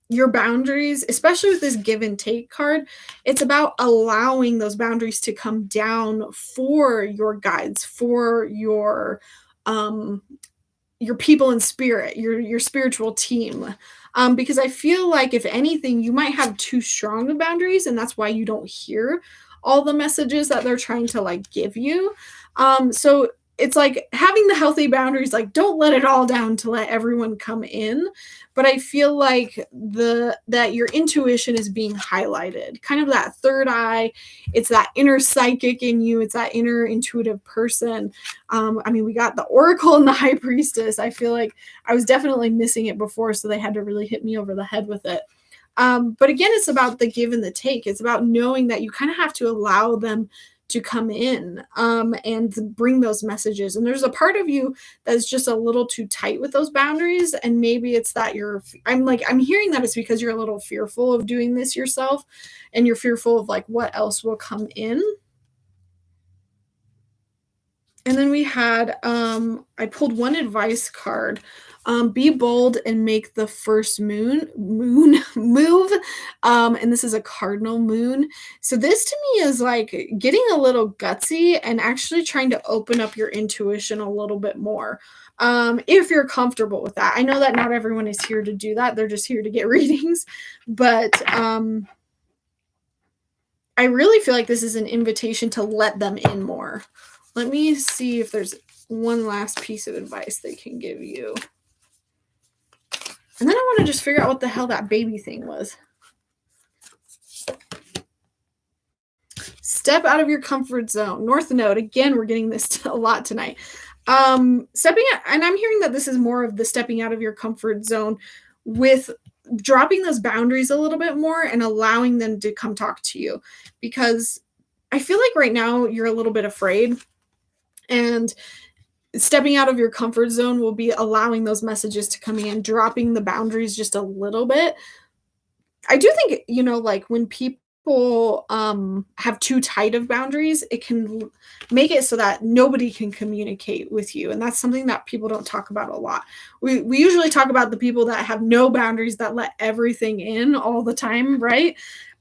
your boundaries, especially with this give and take card, it's about allowing those boundaries to come down for your guides, for um your people in spirit, your spiritual team. Because I feel like if anything, you might have too strong of boundaries, and that's why you don't hear all the messages that they're trying to like give you. So it's like having the healthy boundaries, like don't let it all down to let everyone come in. But I feel like the that your intuition is being highlighted, kind of that third eye. It's that inner psychic in you. It's that inner intuitive person. I mean, we got the Oracle and the High Priestess. I feel like I was definitely missing it before, so they had to really hit me over the head with it. But again, it's about the give and the take. It's about knowing that you kind of have to allow them to come in and bring those messages. And there's a part of you that's just a little too tight with those boundaries. And maybe it's that I'm hearing that it's because you're a little fearful of doing this yourself and you're fearful of like what else will come in. And then we had, I pulled one advice card. Be bold and make the first moon move. And this is a cardinal moon. So this to me is like getting a little gutsy and actually trying to open up your intuition a little bit more. If you're comfortable with that. I know that not everyone is here to do that. They're just here to get readings. But I really feel like this is an invitation to let them in more. Let me see if there's one last piece of advice they can give you. And then I want to just figure out what the hell that baby thing was. Step out of your comfort zone. North Node. Again, we're getting this a lot tonight. Stepping out, and I'm hearing that this is more of the stepping out of your comfort zone with dropping those boundaries a little bit more and allowing them to come talk to you. Because I feel like right now you're a little bit afraid. And stepping out of your comfort zone will be allowing those messages to come in, dropping the boundaries just a little bit. I do think, like when people have too tight of boundaries, it can make it so that nobody can communicate with you. And that's something that people don't talk about a lot. We usually talk about the people that have no boundaries, that let everything in all the time, right?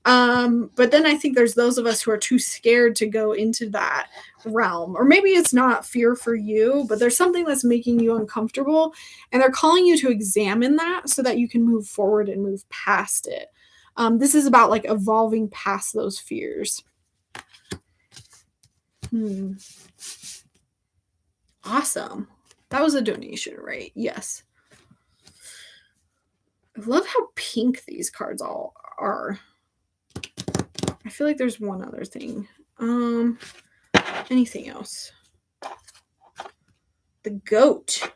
But then I think there's those of us who are too scared to go into that realm, or maybe it's not fear for you, but there's something that's making you uncomfortable, and they're calling you to examine that so that you can move forward and move past it. This is about like evolving past those fears. Awesome. That was a donation, right? Yes. I love how pink these cards all are. I feel like there's one other thing. Anything else? The goat.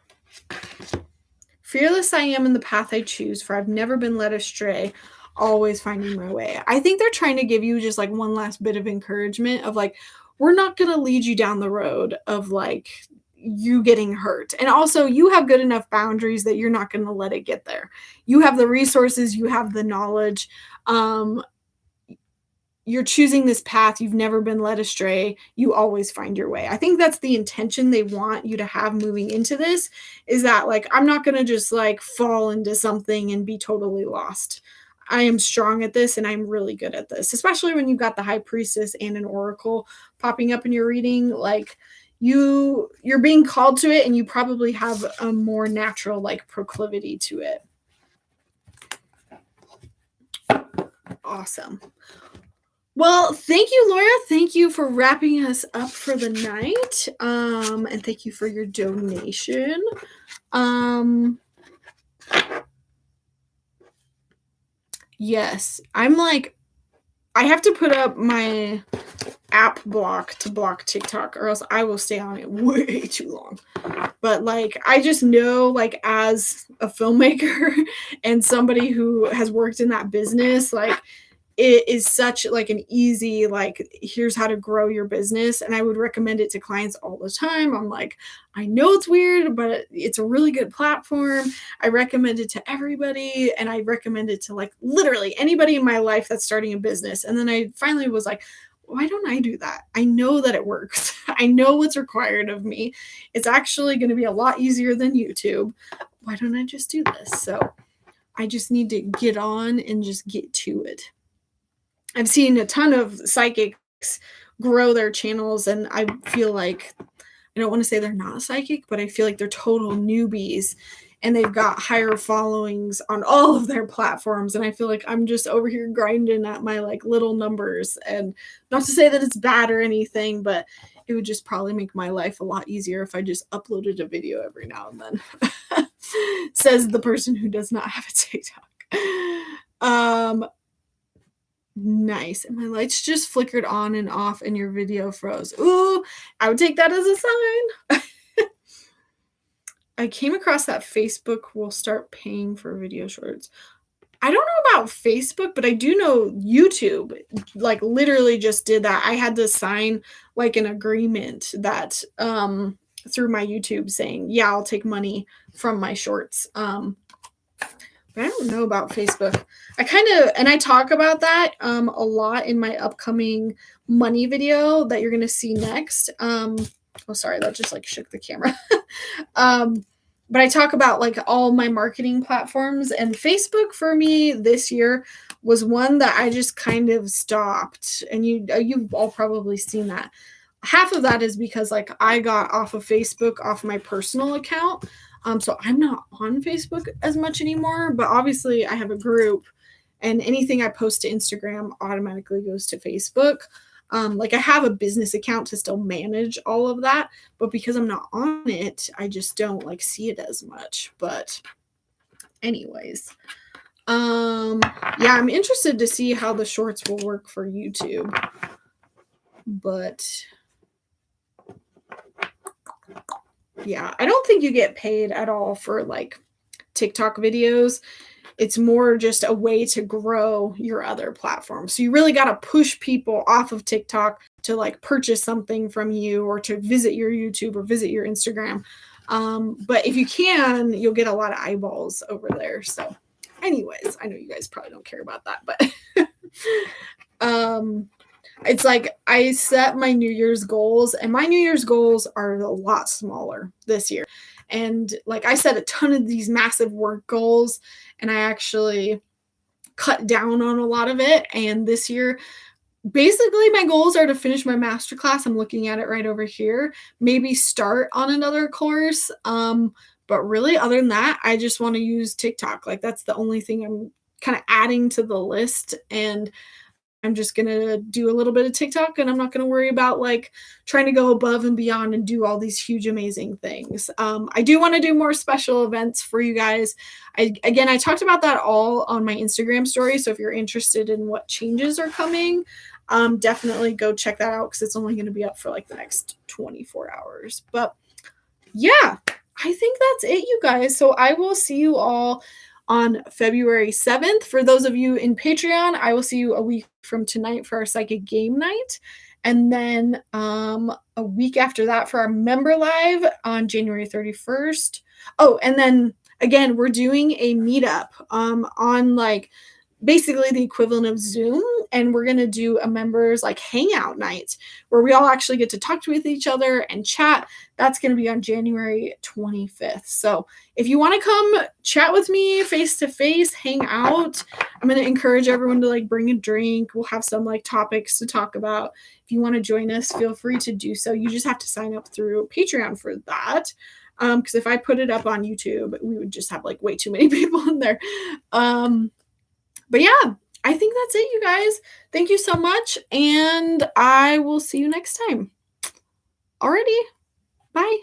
Fearless I am in the path I choose, for I've never been led astray, always finding my way. I think they're trying to give you just like one last bit of encouragement of like, we're not going to lead you down the road of like you getting hurt. And also you have good enough boundaries that you're not going to let it get there. You have the resources, you have the knowledge. You're choosing this path. You've never been led astray. You always find your way. I think that's the intention they want you to have moving into this, is that like, I'm not going to just like fall into something and be totally lost. I am strong at this and I'm really good at this, especially when you've got the High Priestess and an Oracle popping up in your reading. Like you're being called to it, and you probably have a more natural like proclivity to it. Awesome. Well, thank you, Laura. Thank you for wrapping us up for the night. And thank you for your donation. Yes, I'm like, I have to put up my app block to block TikTok, or else I will stay on it way too long. But like, I just know, like, as a filmmaker and somebody who has worked in that business, like, it is such like an easy, like, here's how to grow your business. And I would recommend it to clients all the time. I'm like, I know it's weird, but it's a really good platform. I recommend it to everybody. And I recommend it to like literally anybody in my life that's starting a business. And then I finally was like, why don't I do that? I know that it works. I know what's required of me. It's actually going to be a lot easier than YouTube. Why don't I just do this? So I just need to get on and just get to it. I've seen a ton of psychics grow their channels, and I feel like I don't want to say they're not psychic, but I feel like they're total newbies and they've got higher followings on all of their platforms. And I feel like I'm just over here grinding at my like little numbers. And not to say that it's bad or anything, but it would just probably make my life a lot easier if I just uploaded a video every now and then. Says the person who does not have a TikTok. Nice. And my lights just flickered on and off and your video froze. Ooh, I would take that as a sign. I came across that Facebook will start paying for video shorts. I don't know about Facebook, but I do know YouTube, like, literally just did that. I had to sign, like, an agreement that, through my YouTube saying, "Yeah, I'll take money from my shorts." But I don't know about Facebook. And I talk about that, a lot in my upcoming money video that you're gonna see next. Oh, sorry, that just, like, shook the camera. But I talk about like all my marketing platforms, and Facebook for me this year was one that I just kind of stopped. And you've all probably seen that. Half of that is because like I got off of Facebook off my personal account. So I'm not on Facebook as much anymore, but obviously I have a group and anything I post to Instagram automatically goes to Facebook. Like I have a business account to still manage all of that, but because I'm not on it, I just don't like see it as much. But anyways, yeah, I'm interested to see how the shorts will work for YouTube. But yeah, I don't think you get paid at all for like TikTok videos. It's more just a way to grow your other platforms. So you really got to push people off of TikTok to like purchase something from you or to visit your YouTube or visit your Instagram. But if you can, you'll get a lot of eyeballs over there. So anyways, I know you guys probably don't care about that, but it's like I set my New Year's goals, and my New Year's goals are a lot smaller this year. And like I set a ton of these massive work goals, and I actually cut down on a lot of it. And this year, basically my goals are to finish my masterclass. I'm looking at it right over here. Maybe start on another course. But really, other than that, I just want to use TikTok. Like that's the only thing I'm kind of adding to the list. And I'm just going to do a little bit of TikTok, and I'm not going to worry about like trying to go above and beyond and do all these huge, amazing things. I do want to do more special events for you guys. I talked about that all on my Instagram story. So if you're interested in what changes are coming, definitely go check that out because it's only going to be up for like the next 24 hours. But yeah, I think that's it, you guys. So I will see you all on February 7th. For those of you in Patreon, I will see you a week from tonight for our psychic game night. And then a week after that for our member live on January 31st. Oh, and then again, we're doing a meetup on like basically the equivalent of Zoom, and we're going to do a members like hangout night where we all actually get to talk with each other and chat. That's going to be on January 25th. So if you want to come chat with me face to face, hang out, I'm going to encourage everyone to like bring a drink. We'll have some like topics to talk about. If you want to join us, feel free to do so. You just have to sign up through Patreon for that. Because if I put it up on YouTube, we would just have like way too many people in there. But yeah, I think that's it, you guys. Thank you so much, and I will see you next time. Alrighty, bye.